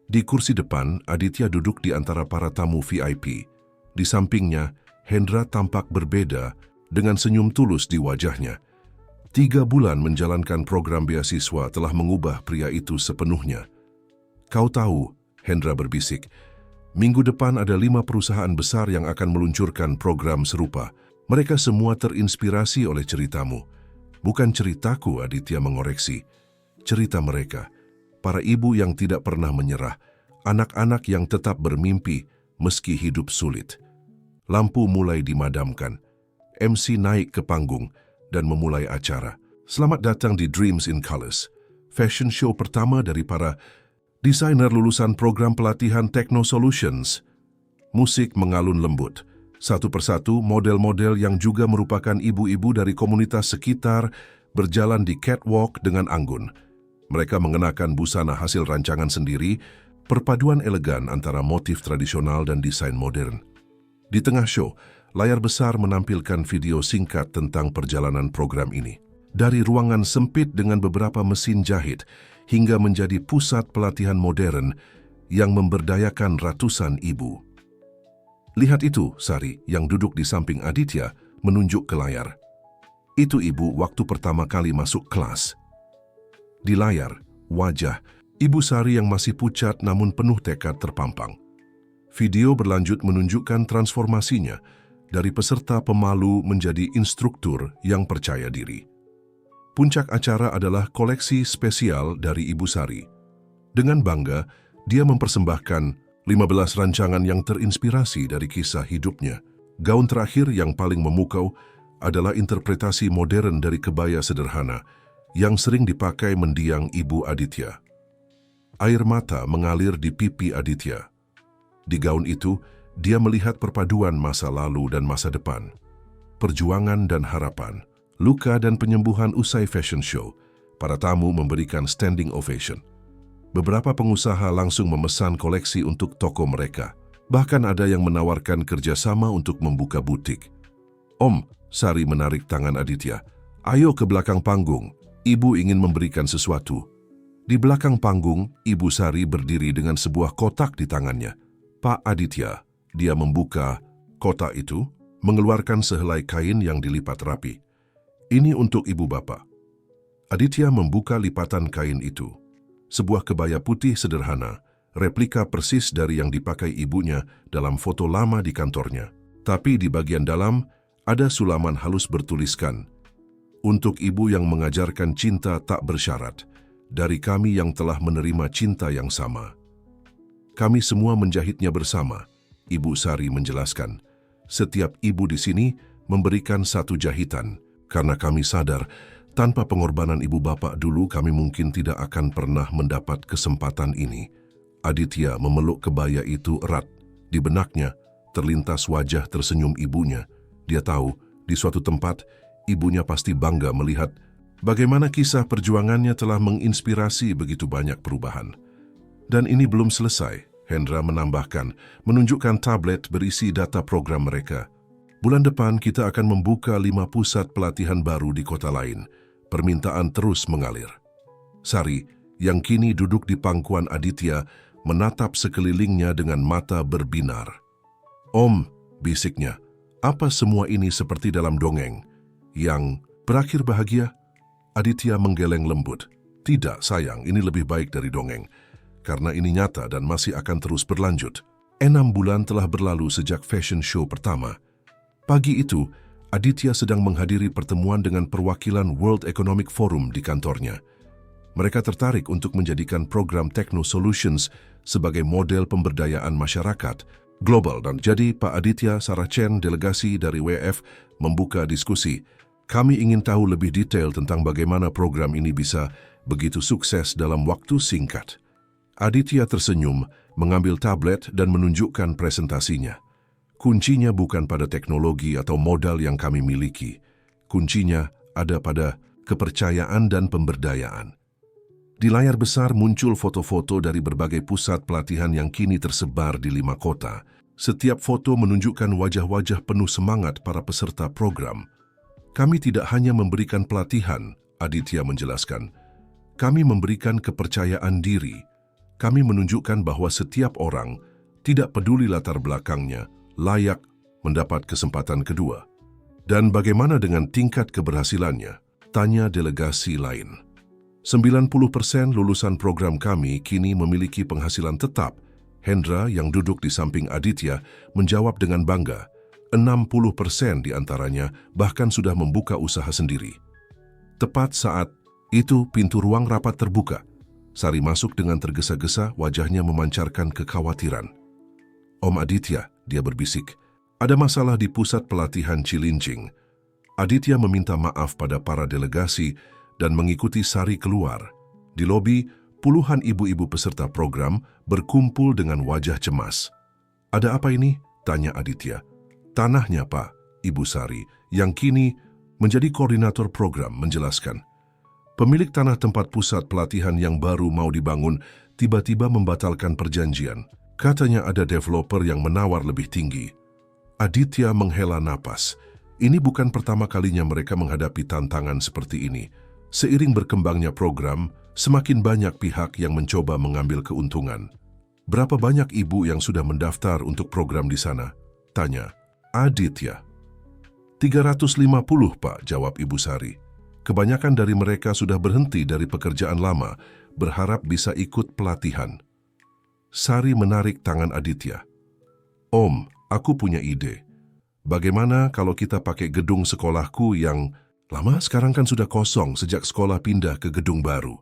Di kursi depan, Aditya duduk di antara para tamu VIP. Di sampingnya, Hendra tampak berbeda dengan senyum tulus di wajahnya. 3 bulan menjalankan program beasiswa telah mengubah pria itu sepenuhnya. Kau tahu, Hendra berbisik, minggu depan ada 5 perusahaan besar yang akan meluncurkan program serupa. Mereka semua terinspirasi oleh ceritamu. Bukan ceritaku, Aditya mengoreksi. Cerita mereka, para ibu yang tidak pernah menyerah, anak-anak yang tetap bermimpi meski hidup sulit. Lampu mulai dimadamkan. MC naik ke panggung dan memulai acara. Selamat datang di Dreams in Colors, fashion show pertama dari para desainer lulusan program pelatihan Techno Solutions. Musik mengalun lembut. Satu persatu model-model yang juga merupakan ibu-ibu dari komunitas sekitar berjalan di catwalk dengan anggun. Mereka mengenakan busana hasil rancangan sendiri, Perpaduan elegan antara motif tradisional dan desain modern. Di tengah show, layar besar menampilkan video singkat tentang perjalanan program ini. Dari ruangan sempit dengan beberapa mesin jahit hingga menjadi pusat pelatihan modern yang memberdayakan ratusan ibu. Lihat itu, Sari, yang duduk di samping Aditya, menunjuk ke layar. Itu ibu waktu pertama kali masuk kelas. Di layar, wajah Ibu Sari yang masih pucat namun penuh tekad terpampang. Video berlanjut menunjukkan transformasinya dari peserta pemalu menjadi instruktur yang percaya diri. Puncak acara adalah koleksi spesial dari Ibu Sari. Dengan bangga, dia mempersembahkan 15 rancangan yang terinspirasi dari kisah hidupnya. Gaun terakhir yang paling memukau adalah interpretasi modern dari kebaya sederhana yang sering dipakai mendiang Ibu Aditya. Air mata mengalir di pipi Aditya. Di gaun itu, dia melihat perpaduan masa lalu dan masa depan, perjuangan dan harapan, luka dan penyembuhan usai fashion show. Para tamu memberikan standing ovation. Beberapa pengusaha langsung memesan koleksi untuk toko mereka. Bahkan ada yang menawarkan kerjasama untuk membuka butik. Om, Sari menarik tangan Aditya. Ayo ke belakang panggung, ibu ingin memberikan sesuatu. Di belakang panggung, Ibu Sari berdiri dengan sebuah kotak di tangannya. Pak Aditya, dia membuka kotak itu, mengeluarkan sehelai kain yang dilipat rapi. Ini untuk ibu bapak. Aditya membuka lipatan kain itu. Sebuah kebaya putih sederhana, replika persis dari yang dipakai ibunya dalam foto lama di kantornya. Tapi di bagian dalam, ada sulaman halus bertuliskan, "Untuk ibu yang mengajarkan cinta tak bersyarat, dari kami yang telah menerima cinta yang sama. Kami semua menjahitnya bersama," Ibu Sari menjelaskan. "Setiap ibu di sini memberikan satu jahitan, karena kami sadar tanpa pengorbanan ibu bapak dulu kami mungkin tidak akan pernah mendapat kesempatan ini." Aditya memeluk kebaya itu erat. Di benaknya terlintas wajah tersenyum ibunya. Dia tahu di suatu tempat ibunya pasti bangga melihat bagaimana kisah perjuangannya telah menginspirasi begitu banyak perubahan. Dan ini belum selesai, Hendra menambahkan, menunjukkan tablet berisi data program mereka. Bulan depan kita akan membuka 5 pusat pelatihan baru di kota lain. Permintaan terus mengalir. Sari, yang kini duduk di pangkuan Aditya, menatap sekelilingnya dengan mata berbinar. "Om," bisiknya, "apa semua ini seperti dalam dongeng yang berakhir bahagia?" Aditya menggeleng lembut. "Tidak, sayang, ini lebih baik dari dongeng. Karena ini nyata dan masih akan terus berlanjut." 6 bulan telah berlalu sejak fashion show pertama. Pagi itu, Aditya sedang menghadiri pertemuan dengan perwakilan World Economic Forum di kantornya. Mereka tertarik untuk menjadikan program Techno Solutions sebagai model pemberdayaan masyarakat global. Dan jadi Pak Aditya Saracen, delegasi dari WF, membuka diskusi. "Kami ingin tahu lebih detail tentang bagaimana program ini bisa begitu sukses dalam waktu singkat." Aditya tersenyum, mengambil tablet dan menunjukkan presentasinya. "Kuncinya bukan pada teknologi atau modal yang kami miliki. Kuncinya ada pada kepercayaan dan pemberdayaan." Di layar besar muncul foto-foto dari berbagai pusat pelatihan yang kini tersebar di 5 kota. Setiap foto menunjukkan wajah-wajah penuh semangat para peserta program. "Kami tidak hanya memberikan pelatihan," Aditya menjelaskan. "Kami memberikan kepercayaan diri. Kami menunjukkan bahwa setiap orang, tidak peduli latar belakangnya, layak mendapat kesempatan kedua." "Dan bagaimana dengan tingkat keberhasilannya?" tanya delegasi lain. 90% lulusan program kami kini memiliki penghasilan tetap." Hendra yang duduk di samping Aditya menjawab dengan bangga. 60% di antaranya bahkan sudah membuka usaha sendiri. Tepat saat itu pintu ruang rapat terbuka. Sari masuk dengan tergesa-gesa, wajahnya memancarkan kekhawatiran. "Om Aditya," dia berbisik, "ada masalah di pusat pelatihan Cilincing." Aditya meminta maaf pada para delegasi dan mengikuti Sari keluar. Di lobi, puluhan ibu-ibu peserta program berkumpul dengan wajah cemas. "Ada apa ini?" tanya Aditya. "Tanahnya, Pak," Ibu Sari, yang kini menjadi koordinator program, menjelaskan. Pemilik tanah tempat pusat pelatihan yang baru mau dibangun tiba-tiba membatalkan perjanjian. Katanya ada developer yang menawar lebih tinggi. Aditya menghela napas. Ini bukan pertama kalinya mereka menghadapi tantangan seperti ini. Seiring berkembangnya program, semakin banyak pihak yang mencoba mengambil keuntungan. Berapa banyak ibu yang sudah mendaftar untuk program di sana? Tanya Aditya. 350, Pak, jawab Ibu Sari. Kebanyakan dari mereka sudah berhenti dari pekerjaan lama, berharap bisa ikut pelatihan. Sari menarik tangan Aditya. Om, aku punya ide. Bagaimana kalau kita pakai gedung sekolahku yang lama sekarang kan sudah kosong sejak sekolah pindah ke gedung baru?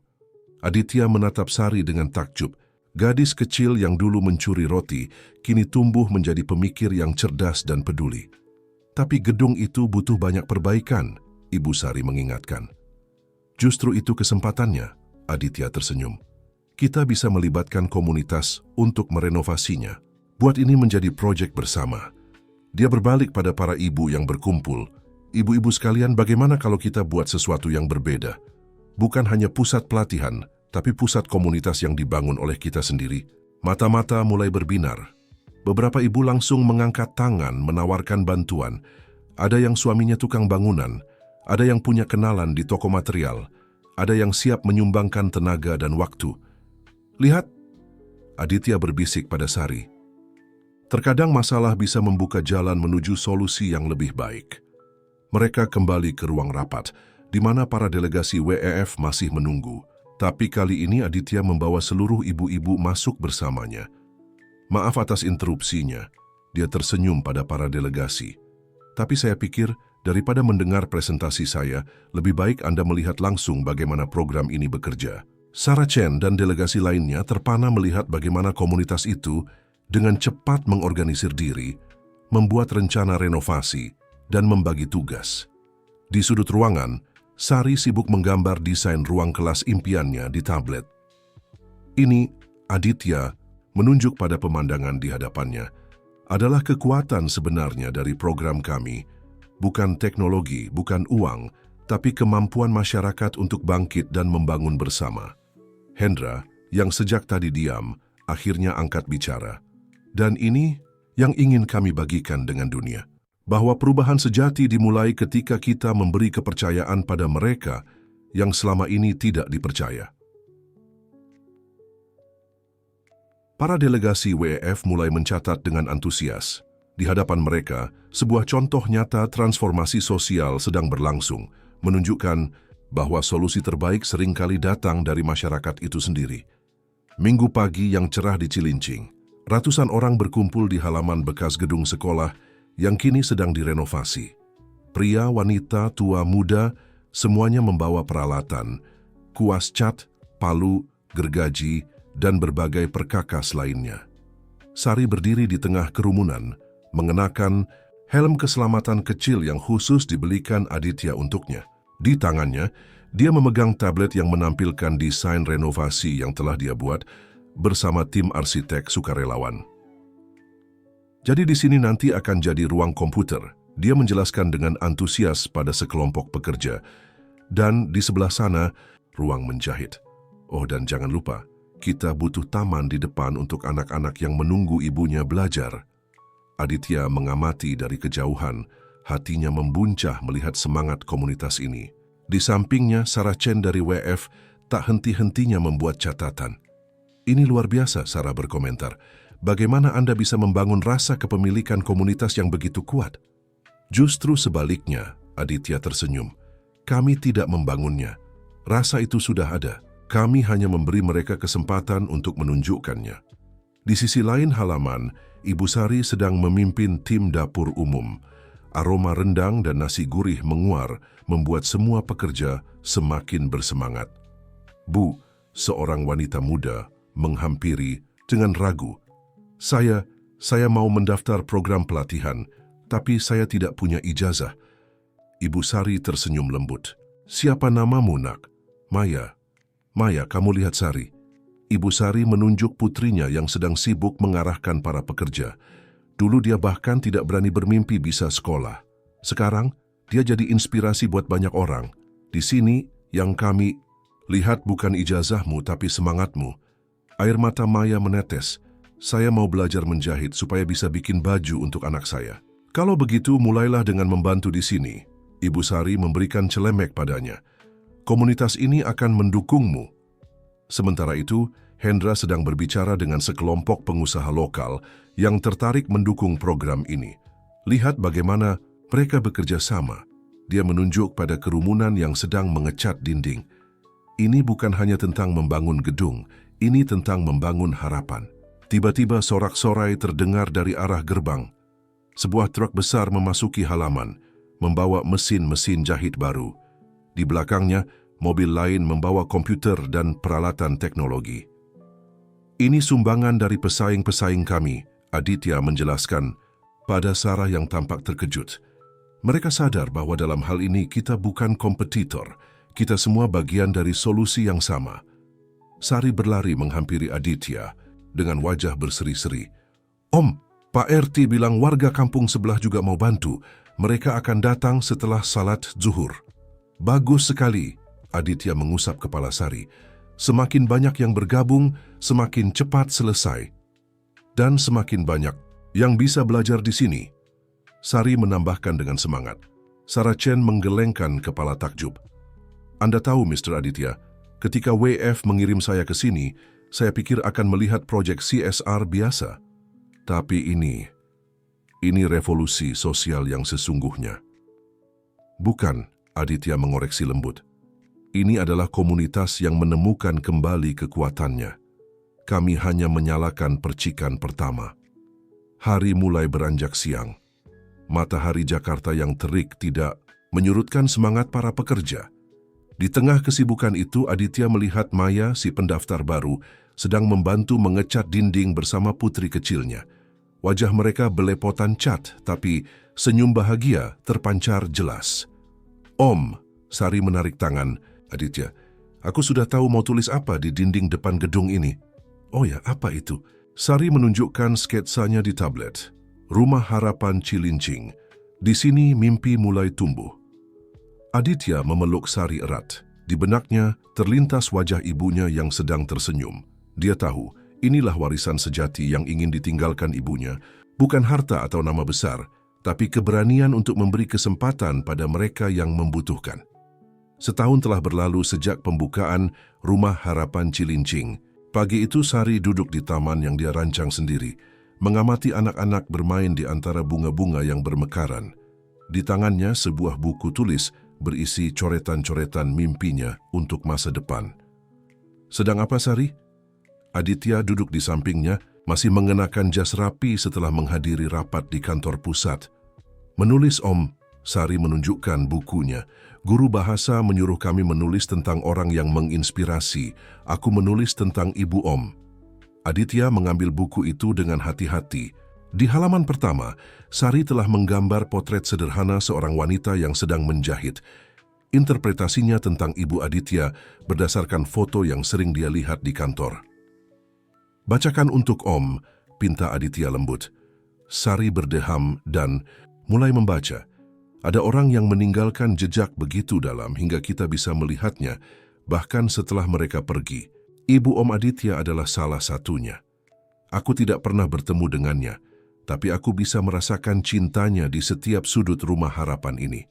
Aditya menatap Sari dengan takjub. Gadis kecil yang dulu mencuri roti, kini tumbuh menjadi pemikir yang cerdas dan peduli. Tapi gedung itu butuh banyak perbaikan, Ibu Sari mengingatkan. Justru itu kesempatannya, Aditya tersenyum. Kita bisa melibatkan komunitas untuk merenovasinya. Buat ini menjadi proyek bersama. Dia berbalik pada para ibu yang berkumpul. Ibu-ibu sekalian, bagaimana kalau kita buat sesuatu yang berbeda? Bukan hanya pusat pelatihan, tapi pusat komunitas yang dibangun oleh kita sendiri. Mata-mata mulai berbinar. Beberapa ibu langsung mengangkat tangan menawarkan bantuan. Ada yang suaminya tukang bangunan, ada yang punya kenalan di toko material, ada yang siap menyumbangkan tenaga dan waktu. Lihat, Aditya berbisik pada Sari. Terkadang masalah bisa membuka jalan menuju solusi yang lebih baik. Mereka kembali ke ruang rapat, di mana para delegasi WEF masih menunggu. Tapi kali ini Aditya membawa seluruh ibu-ibu masuk bersamanya. Maaf atas interupsinya, dia tersenyum pada para delegasi. Tapi saya pikir, daripada mendengar presentasi saya, lebih baik Anda melihat langsung bagaimana program ini bekerja. Sarah Chen dan delegasi lainnya terpana melihat bagaimana komunitas itu dengan cepat mengorganisir diri, membuat rencana renovasi, dan membagi tugas. Di sudut ruangan, Sari sibuk menggambar desain ruang kelas impiannya di tablet. Ini, Aditya menunjuk pada pemandangan di hadapannya, adalah kekuatan sebenarnya dari program kami. Bukan teknologi, bukan uang, tapi kemampuan masyarakat untuk bangkit dan membangun bersama. Hendra, yang sejak tadi diam, akhirnya angkat bicara. Dan ini yang ingin kami bagikan dengan dunia. Bahwa perubahan sejati dimulai ketika kita memberi kepercayaan pada mereka yang selama ini tidak dipercaya. Para delegasi WEF mulai mencatat dengan antusias. Di hadapan mereka, sebuah contoh nyata transformasi sosial sedang berlangsung, menunjukkan bahwa solusi terbaik seringkali datang dari masyarakat itu sendiri. Minggu pagi yang cerah di Cilincing, ratusan orang berkumpul di halaman bekas gedung sekolah yang kini sedang direnovasi. Pria, wanita, tua, muda, semuanya membawa peralatan, kuas cat, palu, gergaji, dan berbagai perkakas lainnya. Sari berdiri di tengah kerumunan, mengenakan helm keselamatan kecil yang khusus dibelikan Aditya untuknya. Di tangannya, dia memegang tablet yang menampilkan desain renovasi yang telah dia buat bersama tim arsitek sukarelawan. Jadi di sini nanti akan jadi ruang komputer, dia menjelaskan dengan antusias pada sekelompok pekerja. Dan di sebelah sana, ruang menjahit. Oh, dan jangan lupa, kita butuh taman di depan untuk anak-anak yang menunggu ibunya belajar. Aditya mengamati dari kejauhan, hatinya membuncah melihat semangat komunitas ini. Di sampingnya, Sarah Chen dari WF tak henti-hentinya membuat catatan. Ini luar biasa, Sarah berkomentar. Bagaimana Anda bisa membangun rasa kepemilikan komunitas yang begitu kuat? Justru sebaliknya, Aditya tersenyum. Kami tidak membangunnya. Rasa itu sudah ada. Kami hanya memberi mereka kesempatan untuk menunjukkannya. Di sisi lain halaman, Ibu Sari sedang memimpin tim dapur umum. Aroma rendang dan nasi gurih menguar, membuat semua pekerja semakin bersemangat. Bu, seorang wanita muda, menghampiri dengan ragu. Saya mau mendaftar program pelatihan, tapi saya tidak punya ijazah. Ibu Sari tersenyum lembut. Siapa namamu, nak? Maya. Maya, kamu lihat Sari. Ibu Sari menunjuk putrinya yang sedang sibuk mengarahkan para pekerja. Dulu dia bahkan tidak berani bermimpi bisa sekolah. Sekarang, dia jadi inspirasi buat banyak orang. Di sini, yang kami Lihat bukan ijazahmu tapi semangatmu. Air mata Maya menetes. Saya mau belajar menjahit supaya bisa bikin baju untuk anak saya. Kalau begitu, mulailah dengan membantu di sini. Ibu Sari memberikan celemek padanya. Komunitas ini akan mendukungmu. Sementara itu, Hendra sedang berbicara dengan sekelompok pengusaha lokal yang tertarik mendukung program ini. Lihat bagaimana mereka bekerja sama. Dia menunjuk pada kerumunan yang sedang mengecat dinding. Ini bukan hanya tentang membangun gedung, ini tentang membangun harapan. Tiba-tiba sorak-sorai terdengar dari arah gerbang. Sebuah truk besar memasuki halaman, membawa mesin-mesin jahit baru. Di belakangnya, mobil lain membawa komputer dan peralatan teknologi. Ini sumbangan dari pesaing-pesaing kami, Aditya menjelaskan pada Sarah yang tampak terkejut. Mereka sadar bahwa dalam hal ini kita bukan kompetitor, kita semua bagian dari solusi yang sama. Sari berlari menghampiri Aditya dengan wajah berseri-seri. Om, Pak RT bilang warga kampung sebelah juga mau bantu. Mereka akan datang setelah salat zuhur. Bagus sekali, Aditya mengusap kepala Sari. Semakin banyak yang bergabung, semakin cepat selesai. Dan semakin banyak yang bisa belajar di sini. Sari menambahkan dengan semangat. Sarah Chen menggelengkan kepala takjub. Anda tahu, Mr. Aditya, ketika WF mengirim saya ke sini, saya pikir akan melihat proyek CSR biasa. Tapi ini revolusi sosial yang sesungguhnya. Bukan, Aditya mengoreksi lembut. Ini adalah komunitas yang menemukan kembali kekuatannya. Kami hanya menyalakan percikan pertama. Hari mulai beranjak siang. Matahari Jakarta yang terik tidak menyurutkan semangat para pekerja. Di tengah kesibukan itu, Aditya melihat Maya, si pendaftar baru, sedang membantu mengecat dinding bersama putri kecilnya. Wajah mereka belepotan cat, tapi senyum bahagia terpancar jelas. Om, Sari menarik tangan Aditya. Aku sudah tahu mau tulis apa di dinding depan gedung ini. Oh ya, apa itu? Sari menunjukkan sketsanya di tablet. Rumah Harapan Cilincing. Di sini mimpi mulai tumbuh. Aditya memeluk Sari erat. Di benaknya terlintas wajah ibunya yang sedang tersenyum. Dia tahu, inilah warisan sejati yang ingin ditinggalkan ibunya. Bukan harta atau nama besar, tapi keberanian untuk memberi kesempatan pada mereka yang membutuhkan. Setahun telah berlalu sejak pembukaan Rumah Harapan Cilincing. Pagi itu Sari duduk di taman yang dia rancang sendiri, mengamati anak-anak bermain di antara bunga-bunga yang bermekaran. Di tangannya sebuah buku tulis berisi coretan-coretan mimpinya untuk masa depan. Sedang apa, Sari? Aditya duduk di sampingnya, masih mengenakan jas rapi setelah menghadiri rapat di kantor pusat. Menulis, Om. Sari menunjukkan bukunya. Guru bahasa menyuruh kami menulis tentang orang yang menginspirasi. Aku menulis tentang Ibu Om. Aditya mengambil buku itu dengan hati-hati. Di halaman pertama, Sari telah menggambar potret sederhana seorang wanita yang sedang menjahit. Interpretasinya tentang Ibu Aditya berdasarkan foto yang sering dia lihat di kantor. Bacakan untuk Om, pinta Aditya lembut. Sari berdeham dan mulai membaca. Ada orang yang meninggalkan jejak begitu dalam hingga kita bisa melihatnya, bahkan setelah mereka pergi. Ibu Om Aditya adalah salah satunya. Aku tidak pernah bertemu dengannya, tapi aku bisa merasakan cintanya di setiap sudut Rumah Harapan ini.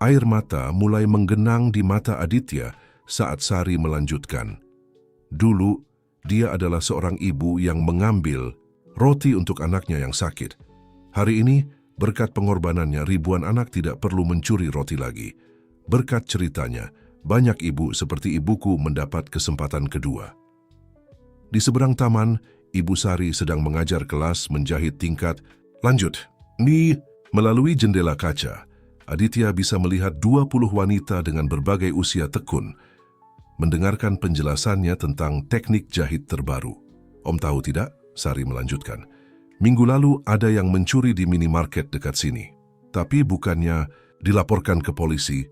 Air mata mulai menggenang di mata Aditya saat Sari melanjutkan. Dulu, dia adalah seorang ibu yang mengambil roti untuk anaknya yang sakit. Hari ini, berkat pengorbanannya, ribuan anak tidak perlu mencuri roti lagi. Berkat ceritanya, banyak ibu seperti ibuku mendapat kesempatan kedua. Di seberang taman, Ibu Sari sedang mengajar kelas menjahit tingkat. Lanjut. Melalui jendela kaca, Aditya bisa melihat 20 wanita dengan berbagai usia tekun, mendengarkan penjelasannya tentang teknik jahit terbaru. Om tahu tidak? Sari melanjutkan. Minggu lalu ada yang mencuri di minimarket dekat sini. Tapi bukannya dilaporkan ke polisi,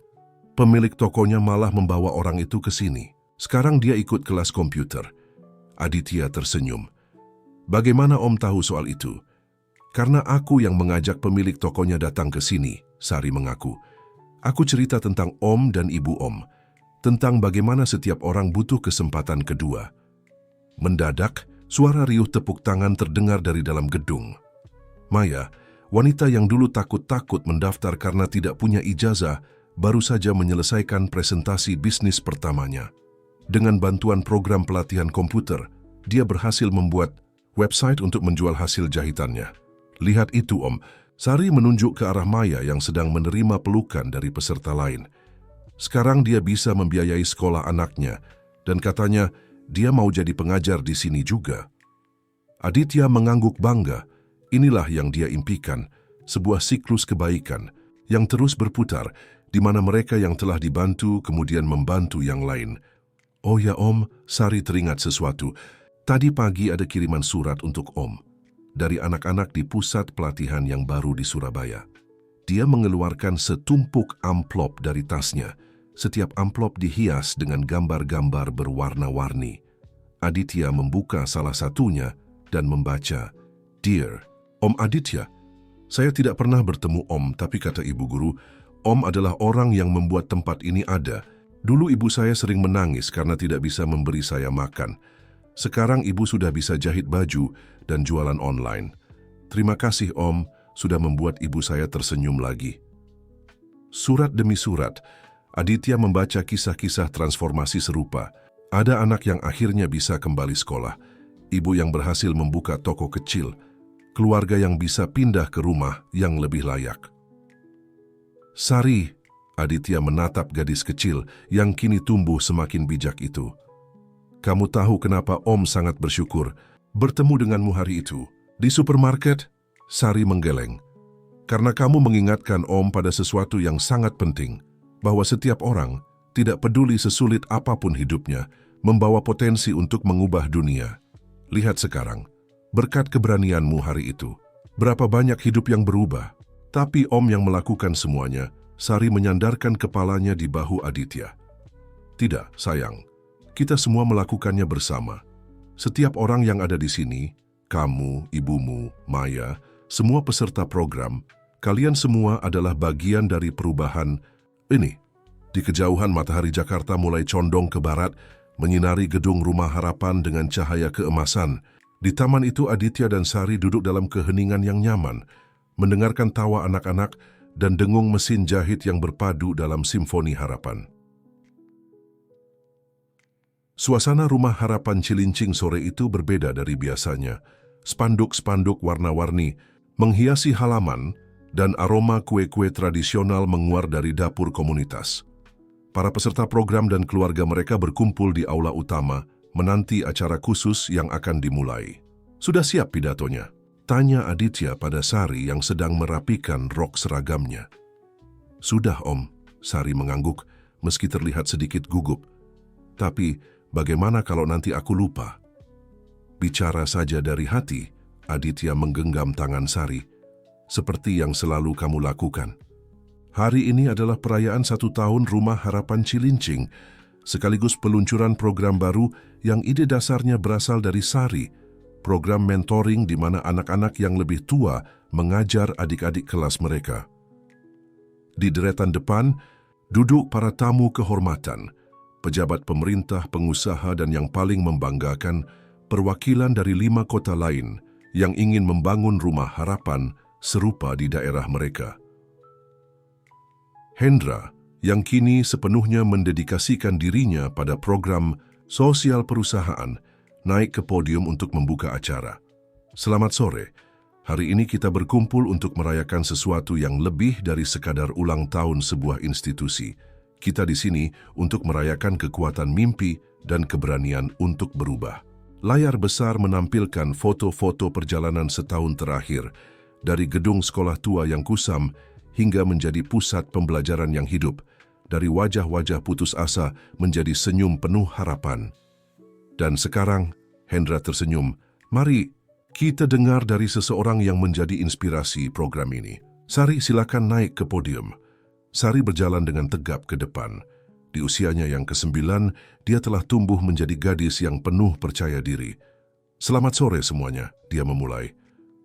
pemilik tokonya malah membawa orang itu ke sini. Sekarang dia ikut kelas komputer. Aditya tersenyum. Bagaimana Om tahu soal itu? Karena aku yang mengajak pemilik tokonya datang ke sini, Sari mengaku. Aku cerita tentang Om dan Ibu Om. tentang bagaimana setiap orang butuh kesempatan kedua. Mendadak, suara riuh tepuk tangan terdengar dari dalam gedung. Maya, wanita yang dulu takut-takut mendaftar karena tidak punya ijazah, baru saja menyelesaikan presentasi bisnis pertamanya. Dengan bantuan program pelatihan komputer, dia berhasil membuat website untuk menjual hasil jahitannya. Lihat itu, Om. Sari menunjuk ke arah Maya yang sedang menerima pelukan dari peserta lain. Sekarang dia bisa membiayai sekolah anaknya, dan katanya dia mau jadi pengajar di sini juga. Aditya mengangguk bangga. Inilah yang dia impikan, sebuah siklus kebaikan yang terus berputar, di mana mereka yang telah dibantu kemudian membantu yang lain. Oh ya Om, Sari teringat sesuatu. Tadi pagi ada kiriman surat untuk Om dari anak-anak di pusat pelatihan yang baru di Surabaya. Dia mengeluarkan setumpuk amplop dari tasnya. Setiap amplop dihias dengan gambar-gambar berwarna-warni. Aditya membuka salah satunya dan membaca, "Dear Om Aditya, saya tidak pernah bertemu Om, tapi kata Ibu Guru, Om adalah orang yang membuat tempat ini ada. Dulu ibu saya sering menangis karena tidak bisa memberi saya makan. Sekarang ibu sudah bisa jahit baju dan jualan online. Terima kasih Om, sudah membuat ibu saya tersenyum lagi." Surat demi surat, Aditya membaca kisah-kisah transformasi serupa. Ada anak yang akhirnya bisa kembali sekolah, ibu yang berhasil membuka toko kecil, keluarga yang bisa pindah ke rumah yang lebih layak. Sari, Aditya menatap gadis kecil yang kini tumbuh semakin bijak itu. Kamu tahu kenapa Om sangat bersyukur bertemu denganmu hari itu? Di supermarket, Sari menggeleng. Karena kamu mengingatkan Om pada sesuatu yang sangat penting, bahwa setiap orang, tidak peduli sesulit apapun hidupnya, membawa potensi untuk mengubah dunia. Lihat sekarang, berkat keberanianmu hari itu, berapa banyak hidup yang berubah. Tapi Om yang melakukan semuanya. Sari menyandarkan kepalanya di bahu Aditya. Tidak, sayang. Kita semua melakukannya bersama. Setiap orang yang ada di sini, kamu, ibumu, Maya, semua peserta program, kalian semua adalah bagian dari perubahan ini. Di kejauhan matahari Jakarta mulai condong ke barat, menyinari gedung Rumah Harapan dengan cahaya keemasan. Di taman itu Aditya dan Sari duduk dalam keheningan yang nyaman, mendengarkan tawa anak-anak dan dengung mesin jahit yang berpadu dalam simfoni harapan. Suasana Rumah Harapan Cilincing sore itu berbeda dari biasanya. Spanduk-spanduk warna-warni menghiasi halaman dan aroma kue-kue tradisional menguar dari dapur komunitas. Para peserta program dan keluarga mereka berkumpul di aula utama, menanti acara khusus yang akan dimulai. Sudah siap pidatonya? Tanya Aditya pada Sari yang sedang merapikan rok seragamnya. Sudah Om, Sari mengangguk meski terlihat sedikit gugup. Tapi bagaimana kalau nanti aku lupa? Bicara saja dari hati, Aditya menggenggam tangan Sari. Seperti yang selalu kamu lakukan. Hari ini adalah perayaan 1 tahun Rumah Harapan Cilincing, sekaligus peluncuran program baru yang ide dasarnya berasal dari Sari, program mentoring di mana anak-anak yang lebih tua mengajar adik-adik kelas mereka. Di deretan depan, duduk para tamu kehormatan, pejabat pemerintah, pengusaha dan yang paling membanggakan, perwakilan dari 5 kota lain yang ingin membangun rumah harapan serupa di daerah mereka. Hendra, yang kini sepenuhnya mendedikasikan dirinya pada program sosial perusahaan, naik ke podium untuk membuka acara. Selamat sore, hari ini kita berkumpul untuk merayakan sesuatu yang lebih dari sekadar ulang tahun sebuah institusi. Kita di sini untuk merayakan kekuatan mimpi dan keberanian untuk berubah. Layar besar menampilkan foto-foto perjalanan setahun terakhir, dari gedung sekolah tua yang kusam hingga menjadi pusat pembelajaran yang hidup, dari wajah-wajah putus asa menjadi senyum penuh harapan. Dan sekarang, Hendra tersenyum, mari kita dengar dari seseorang yang menjadi inspirasi program ini. Sari, silakan naik ke podium. Sari berjalan dengan tegap ke depan. Di usianya yang ke-9, dia telah tumbuh menjadi gadis yang penuh percaya diri. Selamat sore semuanya, dia memulai.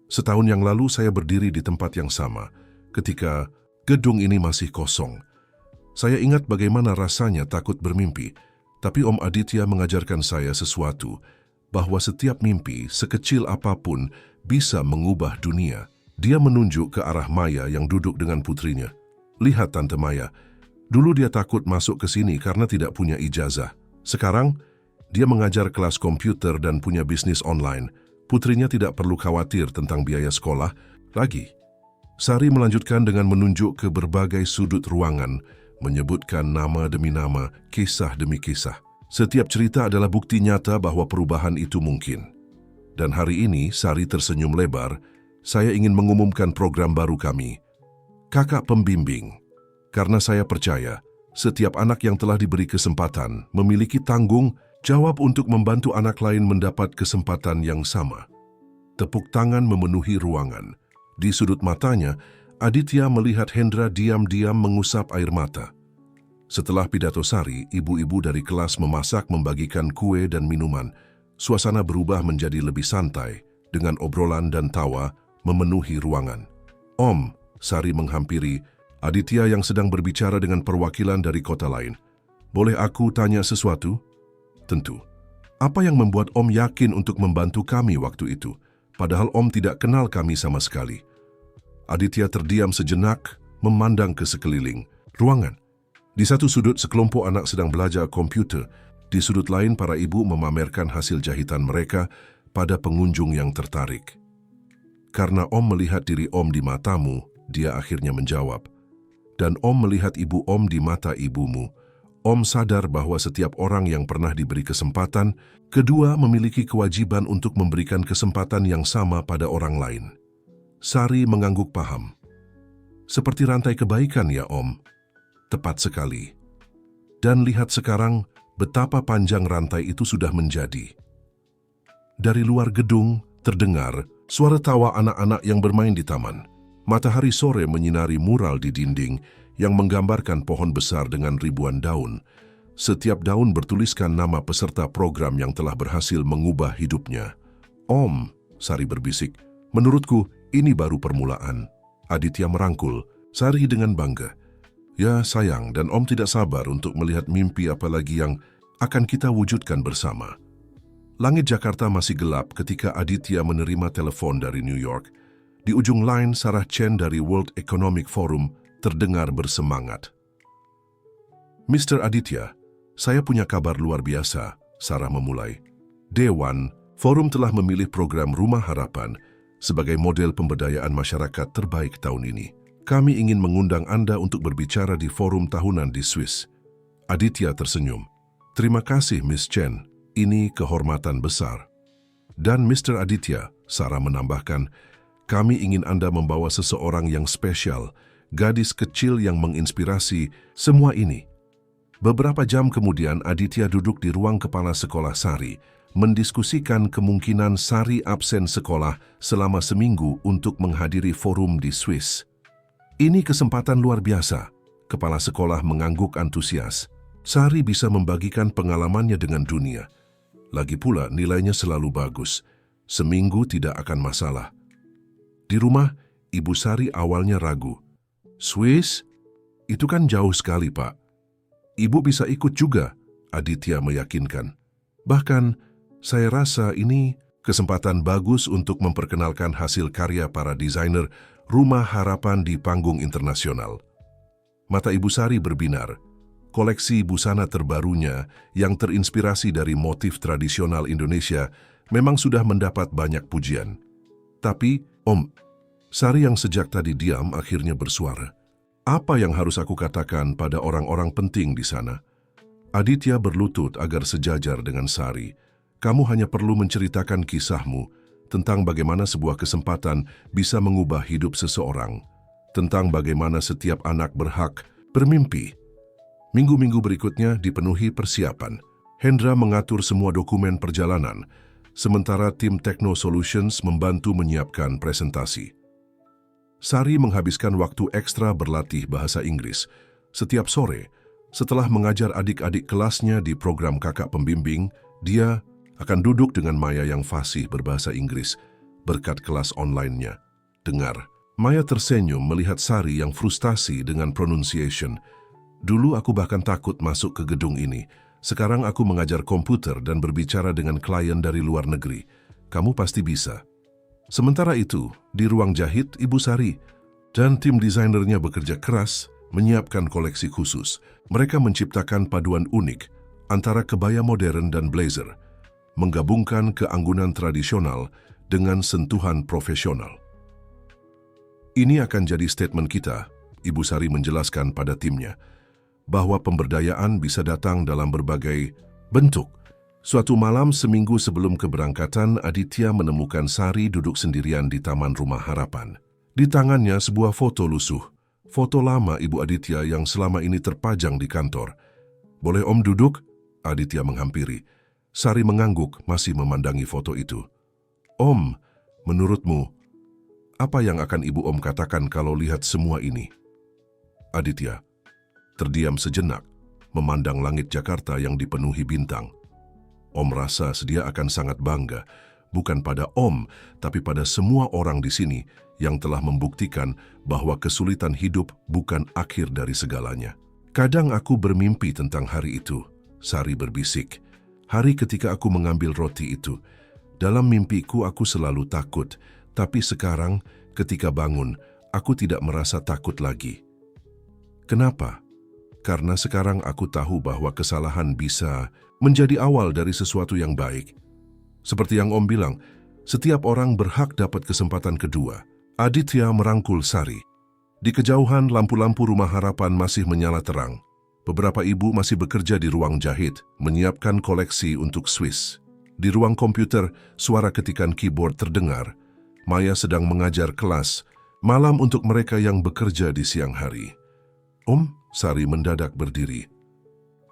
Setahun yang lalu saya berdiri di tempat yang sama, ketika gedung ini masih kosong. Saya ingat bagaimana rasanya takut bermimpi, tapi Om Aditya mengajarkan saya sesuatu, bahwa setiap mimpi, sekecil apapun, bisa mengubah dunia. Dia menunjuk ke arah Maya yang duduk dengan putrinya. Lihat Tante Maya, dulu dia takut masuk ke sini karena tidak punya ijazah. Sekarang, dia mengajar kelas komputer dan punya bisnis online. Putrinya tidak perlu khawatir tentang biaya sekolah lagi. Sari melanjutkan dengan menunjuk ke berbagai sudut ruangan, menyebutkan nama demi nama, kisah demi kisah. Setiap cerita adalah bukti nyata bahwa perubahan itu mungkin. Dan hari ini, Sari tersenyum lebar, saya ingin mengumumkan program baru kami, Kakak Pembimbing. Karena saya percaya, setiap anak yang telah diberi kesempatan memiliki tanggung jawab untuk membantu anak lain mendapat kesempatan yang sama. Tepuk tangan memenuhi ruangan. Di sudut matanya, Aditya melihat Hendra diam-diam mengusap air mata. Setelah pidato Sari, ibu-ibu dari kelas memasak membagikan kue dan minuman. Suasana berubah menjadi lebih santai, dengan obrolan dan tawa memenuhi ruangan. Om, Sari menghampiri Aditya yang sedang berbicara dengan perwakilan dari kota lain. Boleh aku tanya sesuatu? Tentu. Apa yang membuat Om yakin untuk membantu kami waktu itu, padahal Om tidak kenal kami sama sekali? Aditya terdiam sejenak, memandang ke sekeliling ruangan. Di satu sudut sekelompok anak sedang belajar komputer, di sudut lain para ibu memamerkan hasil jahitan mereka pada pengunjung yang tertarik. Karena Om melihat diri Om di matamu, dia akhirnya menjawab. Dan Om melihat ibu Om di mata ibumu. Om sadar bahwa setiap orang yang pernah diberi kesempatan, kedua memiliki kewajiban untuk memberikan kesempatan yang sama pada orang lain. Sari mengangguk paham. Seperti rantai kebaikan ya Om. Tepat sekali. Dan lihat sekarang betapa panjang rantai itu sudah menjadi. Dari luar gedung terdengar suara tawa anak-anak yang bermain di taman. Matahari sore menyinari mural di dinding yang menggambarkan pohon besar dengan ribuan daun. Setiap daun bertuliskan nama peserta program yang telah berhasil mengubah hidupnya. Om, Sari berbisik, menurutku ini baru permulaan. Aditya merangkul Sari dengan bangga. Ya sayang, dan Om tidak sabar untuk melihat mimpi apalagi yang akan kita wujudkan bersama. Langit Jakarta masih gelap ketika Aditya menerima telepon dari New York. Di ujung line, Sarah Chen dari World Economic Forum terdengar bersemangat. Mr. Aditya, saya punya kabar luar biasa, Sarah memulai. Dewan, Forum telah memilih program Rumah Harapan sebagai model pemberdayaan masyarakat terbaik tahun ini. Kami ingin mengundang Anda untuk berbicara di forum tahunan di Swiss. Aditya tersenyum. Terima kasih, Miss Chen. Ini kehormatan besar. Dan Mr. Aditya, Sarah menambahkan, kami ingin Anda membawa seseorang yang spesial, gadis kecil yang menginspirasi semua ini. Beberapa jam kemudian, Aditya duduk di ruang kepala sekolah Sari, mendiskusikan kemungkinan Sari absen sekolah selama seminggu untuk menghadiri forum di Swiss. Ini kesempatan luar biasa. Kepala sekolah mengangguk antusias. Sari bisa membagikan pengalamannya dengan dunia. Lagi pula nilainya selalu bagus. Seminggu tidak akan masalah. Di rumah, Ibu Sari awalnya ragu. Swiss? Itu kan jauh sekali, Pak. Ibu bisa ikut juga, Aditya meyakinkan. Bahkan, saya rasa ini kesempatan bagus untuk memperkenalkan hasil karya para desainer Rumah Harapan di panggung internasional. Mata Ibu Sari berbinar. Koleksi busana terbarunya yang terinspirasi dari motif tradisional Indonesia memang sudah mendapat banyak pujian. Tapi, Om, Sari yang sejak tadi diam akhirnya bersuara. Apa yang harus aku katakan pada orang-orang penting di sana? Aditya berlutut agar sejajar dengan Sari. Kamu hanya perlu menceritakan kisahmu tentang bagaimana sebuah kesempatan bisa mengubah hidup seseorang, tentang bagaimana setiap anak berhak bermimpi. Minggu-minggu berikutnya dipenuhi persiapan. Hendra mengatur semua dokumen perjalanan, sementara tim Techno Solutions membantu menyiapkan presentasi. Sari menghabiskan waktu ekstra berlatih bahasa Inggris. Setiap sore, setelah mengajar adik-adik kelasnya di program Kakak Pembimbing, dia akan duduk dengan Maya yang fasih berbahasa Inggris berkat kelas online-nya. Dengar, Maya tersenyum melihat Sari yang frustasi dengan pronunciation. Dulu aku bahkan takut masuk ke gedung ini. Sekarang aku mengajar komputer dan berbicara dengan klien dari luar negeri. Kamu pasti bisa. Sementara itu, di ruang jahit, Ibu Sari dan tim desainernya bekerja keras menyiapkan koleksi khusus. Mereka menciptakan paduan unik antara kebaya modern dan blazer, menggabungkan keanggunan tradisional dengan sentuhan profesional. Ini akan jadi statement kita, Ibu Sari menjelaskan pada timnya, bahwa pemberdayaan bisa datang dalam berbagai bentuk. Suatu malam seminggu sebelum keberangkatan, Aditya menemukan Sari duduk sendirian di Taman Rumah Harapan. Di tangannya sebuah foto lusuh, foto lama Ibu Aditya yang selama ini terpajang di kantor. "Boleh Om duduk?" Aditya menghampiri. Sari mengangguk masih memandangi foto itu. "Om, menurutmu, apa yang akan Ibu Om katakan kalau lihat semua ini?" Aditya terdiam sejenak, memandang langit Jakarta yang dipenuhi bintang. Om rasa sedia akan sangat bangga, bukan pada Om, tapi pada semua orang di sini yang telah membuktikan bahwa kesulitan hidup bukan akhir dari segalanya. "Kadang aku bermimpi tentang hari itu," Sari berbisik. "Hari ketika aku mengambil roti itu. Dalam mimpiku aku selalu takut, tapi sekarang ketika bangun, aku tidak merasa takut lagi. Kenapa? Karena sekarang aku tahu bahwa kesalahan bisa menjadi awal dari sesuatu yang baik. Seperti yang Om bilang, setiap orang berhak dapat kesempatan kedua." Aditya merangkul Sari. Di kejauhan, lampu-lampu Rumah Harapan masih menyala terang. Beberapa ibu masih bekerja di ruang jahit, menyiapkan koleksi untuk Swiss. Di ruang komputer, suara ketikan keyboard terdengar. Maya sedang mengajar kelas, malam untuk mereka yang bekerja di siang hari. "Om," Sari mendadak berdiri.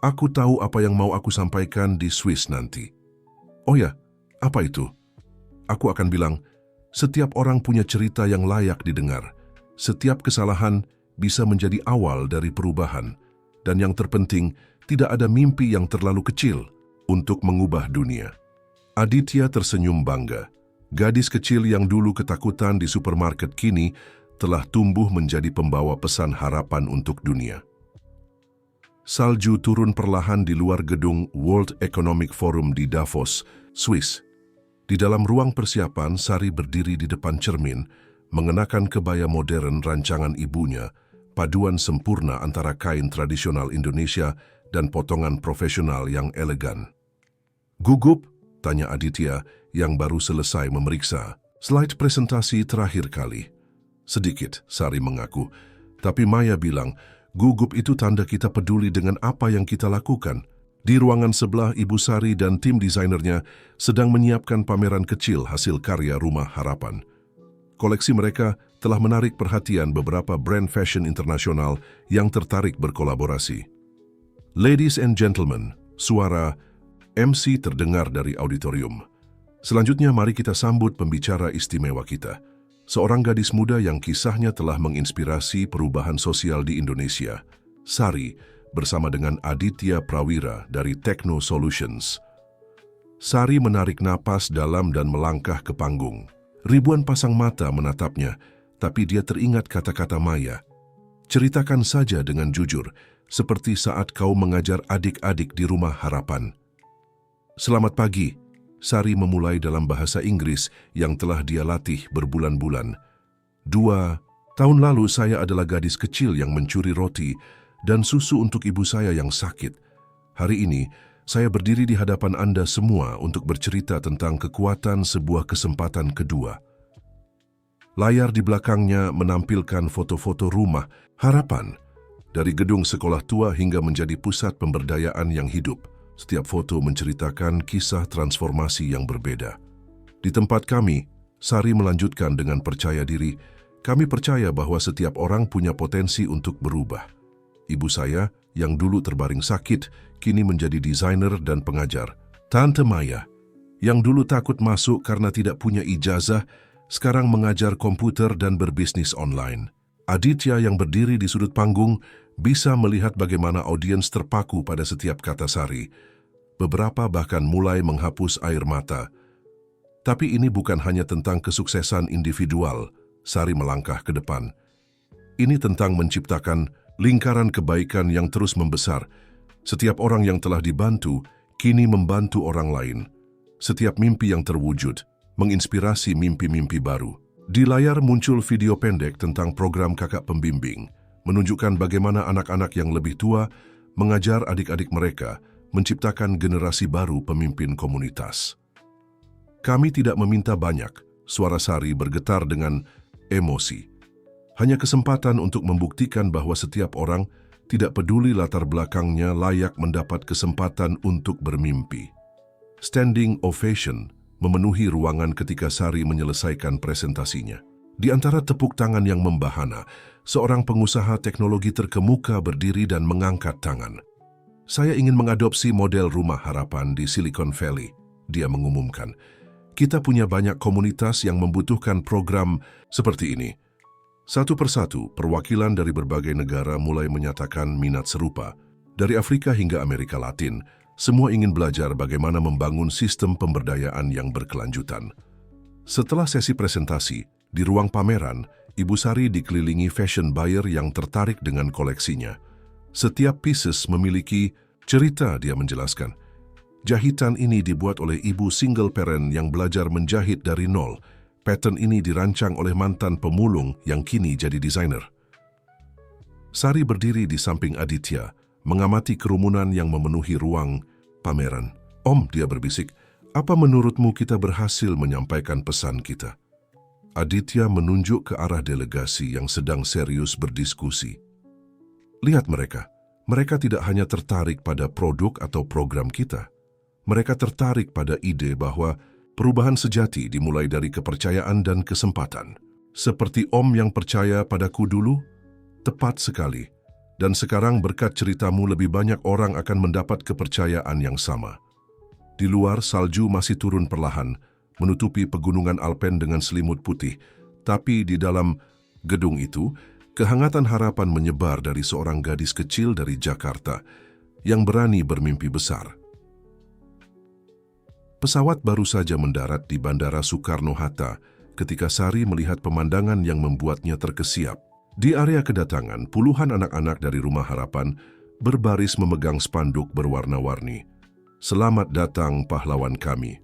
"Aku tahu apa yang mau aku sampaikan di Swiss nanti." "Oh ya, apa itu?" "Aku akan bilang, setiap orang punya cerita yang layak didengar. Setiap kesalahan bisa menjadi awal dari perubahan. Dan yang terpenting, tidak ada mimpi yang terlalu kecil untuk mengubah dunia." Aditya tersenyum bangga. Gadis kecil yang dulu ketakutan di supermarket kini telah tumbuh menjadi pembawa pesan harapan untuk dunia. Salju turun perlahan di luar gedung World Economic Forum di Davos, Swiss. Di dalam ruang persiapan, Sari berdiri di depan cermin, mengenakan kebaya modern rancangan ibunya, paduan sempurna antara kain tradisional Indonesia dan potongan profesional yang elegan. "Gugup?" tanya Aditya yang baru selesai memeriksa slide presentasi terakhir kali. "Sedikit," Sari mengaku, "tapi Maya bilang, gugup itu tanda kita peduli dengan apa yang kita lakukan." Di ruangan sebelah, Ibu Sari dan tim desainernya sedang menyiapkan pameran kecil hasil karya Rumah Harapan. Koleksi mereka telah menarik perhatian beberapa brand fashion internasional yang tertarik berkolaborasi. "Ladies and gentlemen," suara MC terdengar dari auditorium. "Selanjutnya mari kita sambut pembicara istimewa kita. Seorang gadis muda yang kisahnya telah menginspirasi perubahan sosial di Indonesia. Sari bersama dengan Aditya Prawira dari Techno Solutions." Sari menarik napas dalam dan melangkah ke panggung. Ribuan pasang mata menatapnya, tapi dia teringat kata-kata Maya. "Ceritakan saja dengan jujur, seperti saat kau mengajar adik-adik di Rumah Harapan." "Selamat pagi," Sari memulai dalam bahasa Inggris yang telah dia latih berbulan-bulan. 2 tahun lalu saya adalah gadis kecil yang mencuri roti dan susu untuk ibu saya yang sakit. Hari ini, saya berdiri di hadapan Anda semua untuk bercerita tentang kekuatan sebuah kesempatan kedua." Layar di belakangnya menampilkan foto-foto Rumah Harapan, dari gedung sekolah tua hingga menjadi pusat pemberdayaan yang hidup. Setiap foto menceritakan kisah transformasi yang berbeda. "Di tempat kami," Sari melanjutkan dengan percaya diri, "kami percaya bahwa setiap orang punya potensi untuk berubah. Ibu saya, yang dulu terbaring sakit, kini menjadi desainer dan pengajar. Tante Maya, yang dulu takut masuk karena tidak punya ijazah, sekarang mengajar komputer dan berbisnis online. Aditya yang berdiri di sudut panggung bisa melihat bagaimana audiens terpaku pada setiap kata Sari. Beberapa bahkan mulai menghapus air mata. Tapi ini bukan hanya tentang kesuksesan individual, Sari melangkah ke depan. Ini tentang menciptakan Lingkaran kebaikan yang terus membesar. Setiap orang yang telah dibantu, kini membantu orang lain. Setiap mimpi yang terwujud, menginspirasi mimpi-mimpi baru. Di layar muncul video pendek tentang program kakak pembimbing, menunjukkan bagaimana anak-anak yang lebih tua mengajar adik-adik mereka menciptakan generasi baru pemimpin komunitas. Kami tidak meminta banyak, suara Sari bergetar dengan emosi. Hanya kesempatan untuk membuktikan bahwa setiap orang, tidak peduli latar belakangnya, layak mendapat kesempatan untuk bermimpi. Standing ovation memenuhi ruangan ketika Sari menyelesaikan presentasinya. Di antara tepuk tangan yang membahana, seorang pengusaha teknologi terkemuka berdiri dan mengangkat tangan. Saya ingin mengadopsi model rumah harapan di Silicon Valley, dia mengumumkan. Kita punya banyak komunitas yang membutuhkan program seperti ini. Satu persatu, perwakilan dari berbagai negara mulai menyatakan minat serupa. Dari Afrika hingga Amerika Latin, semua ingin belajar bagaimana membangun sistem pemberdayaan yang berkelanjutan. Setelah sesi presentasi, di ruang pameran, Ibu Sari dikelilingi fashion buyer yang tertarik dengan koleksinya. Setiap pieces memiliki cerita, dia menjelaskan. Jahitan ini dibuat oleh ibu single parent yang belajar menjahit dari nol. Pattern ini dirancang oleh mantan pemulung yang kini jadi desainer. Sari berdiri di samping Aditya, mengamati kerumunan yang memenuhi ruang pameran. Om, dia berbisik, apa menurutmu kita berhasil menyampaikan pesan kita? Aditya menunjuk ke arah delegasi yang sedang serius berdiskusi. Lihat mereka. Mereka tidak hanya tertarik pada produk atau program kita. Mereka tertarik pada ide bahwa perubahan sejati dimulai dari kepercayaan dan kesempatan. Seperti Om yang percaya padaku dulu? Tepat sekali. Dan sekarang berkat ceritamu lebih banyak orang akan mendapat kepercayaan yang sama. Di luar, salju masih turun perlahan, menutupi pegunungan Alpen dengan selimut putih. Tapi di dalam gedung itu, kehangatan harapan menyebar dari seorang gadis kecil dari Jakarta yang berani bermimpi besar. Pesawat baru saja mendarat di Bandara Soekarno-Hatta ketika Sari melihat pemandangan yang membuatnya terkesiap. Di area kedatangan, puluhan anak-anak dari Rumah Harapan berbaris memegang spanduk berwarna-warni. Selamat datang pahlawan kami.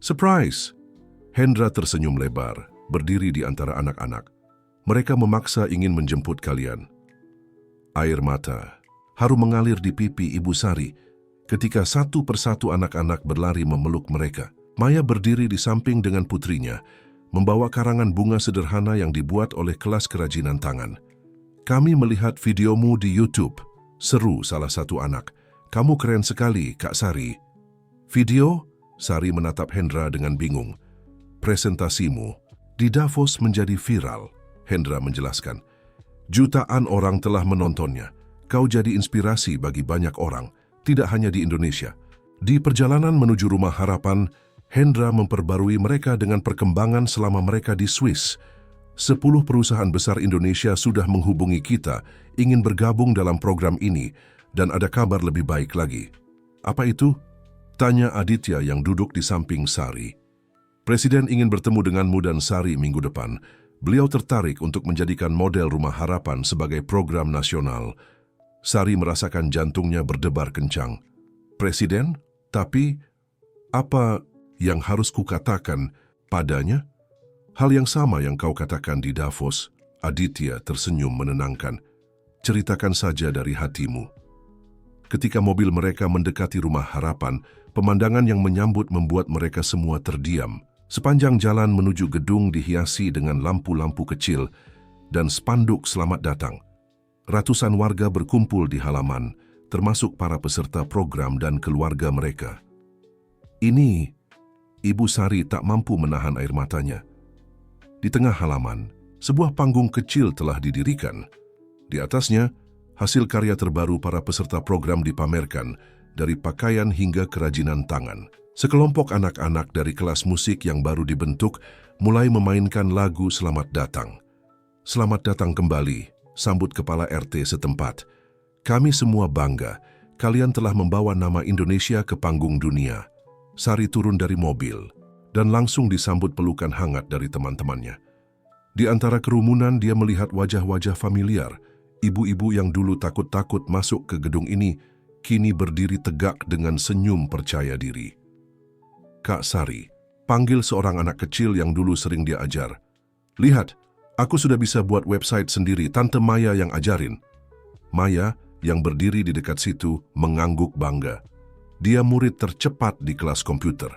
Surprise! Hendra tersenyum lebar, berdiri di antara anak-anak. Mereka memaksa ingin menjemput kalian. Air mata haru mengalir di pipi Ibu Sari ketika satu persatu anak-anak berlari memeluk mereka. Maya berdiri di samping dengan putrinya, membawa karangan bunga sederhana yang dibuat oleh kelas kerajinan tangan. Kami melihat videomu di YouTube, seru salah satu anak. Kamu keren sekali, Kak Sari. Video? Sari menatap Hendra dengan bingung. Presentasimu di Davos menjadi viral, Hendra menjelaskan. Jutaan orang telah menontonnya. Kau jadi inspirasi bagi banyak orang. Tidak hanya di Indonesia. Di perjalanan menuju Rumah Harapan, Hendra memperbarui mereka dengan perkembangan selama mereka di Swiss. 10 perusahaan besar Indonesia sudah menghubungi kita, ingin bergabung dalam program ini, dan ada kabar lebih baik lagi. Apa itu? Tanya Aditya yang duduk di samping Sari. Presiden ingin bertemu denganmu dan Sari minggu depan. Beliau tertarik untuk menjadikan model Rumah Harapan sebagai program nasional. Sari merasakan jantungnya berdebar kencang. Presiden? Tapi apa yang harus kukatakan padanya? Hal yang sama yang kau katakan di Davos. Aditya tersenyum menenangkan. Ceritakan saja dari hatimu. Ketika mobil mereka mendekati Rumah Harapan, pemandangan yang menyambut membuat mereka semua terdiam. Sepanjang jalan menuju gedung dihiasi dengan lampu-lampu kecil dan spanduk selamat datang. Ratusan warga berkumpul di halaman, termasuk para peserta program dan keluarga mereka. Ini, Ibu Sari tak mampu menahan air matanya. Di tengah halaman, sebuah panggung kecil telah didirikan. Di atasnya, hasil karya terbaru para peserta program dipamerkan, dari pakaian hingga kerajinan tangan. Sekelompok anak-anak dari kelas musik yang baru dibentuk mulai memainkan lagu Selamat Datang. Selamat datang kembali, sambut Kepala RT setempat. Kami semua bangga, kalian telah membawa nama Indonesia ke panggung dunia. Sari turun dari mobil dan langsung disambut pelukan hangat dari teman-temannya. Di antara kerumunan dia melihat wajah-wajah familiar, Ibu-ibu yang dulu takut-takut masuk ke gedung ini, kini berdiri tegak dengan senyum percaya diri. Kak Sari, panggil seorang anak kecil yang dulu sering dia ajar. Lihat, aku sudah bisa buat website sendiri, Tante Maya yang ajarin. Maya, yang berdiri di dekat situ, mengangguk bangga. Dia murid tercepat di kelas komputer.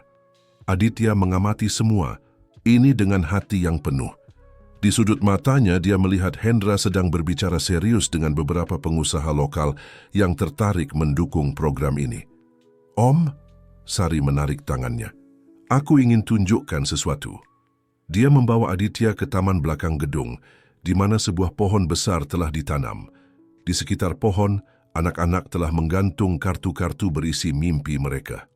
Aditya mengamati semua, ini dengan hati yang penuh. Di sudut matanya, dia melihat Hendra sedang berbicara serius dengan beberapa pengusaha lokal yang tertarik mendukung program ini. Om, Sari menarik tangannya. Aku ingin tunjukkan sesuatu. Dia membawa Aditya ke taman belakang gedung, di mana sebuah pohon besar telah ditanam. Di sekitar pohon, anak-anak telah menggantung kartu-kartu berisi mimpi mereka.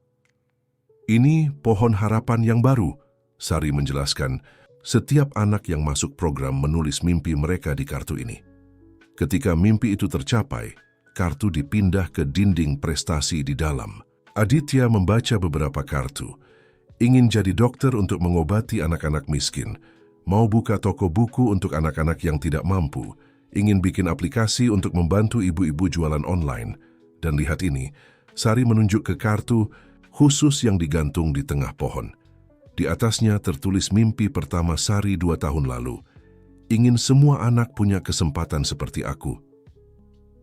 Ini pohon harapan yang baru, Sari menjelaskan. Setiap anak yang masuk program menulis mimpi mereka di kartu ini. Ketika mimpi itu tercapai, kartu dipindah ke dinding prestasi di dalam. Aditya membaca beberapa kartu. Ingin jadi dokter untuk mengobati anak-anak miskin, mau buka toko buku untuk anak-anak yang tidak mampu, ingin bikin aplikasi untuk membantu ibu-ibu jualan online. Dan lihat ini, Sari menunjuk ke kartu khusus yang digantung di tengah pohon. Di atasnya tertulis mimpi pertama Sari 2 tahun lalu. Ingin semua anak punya kesempatan seperti aku.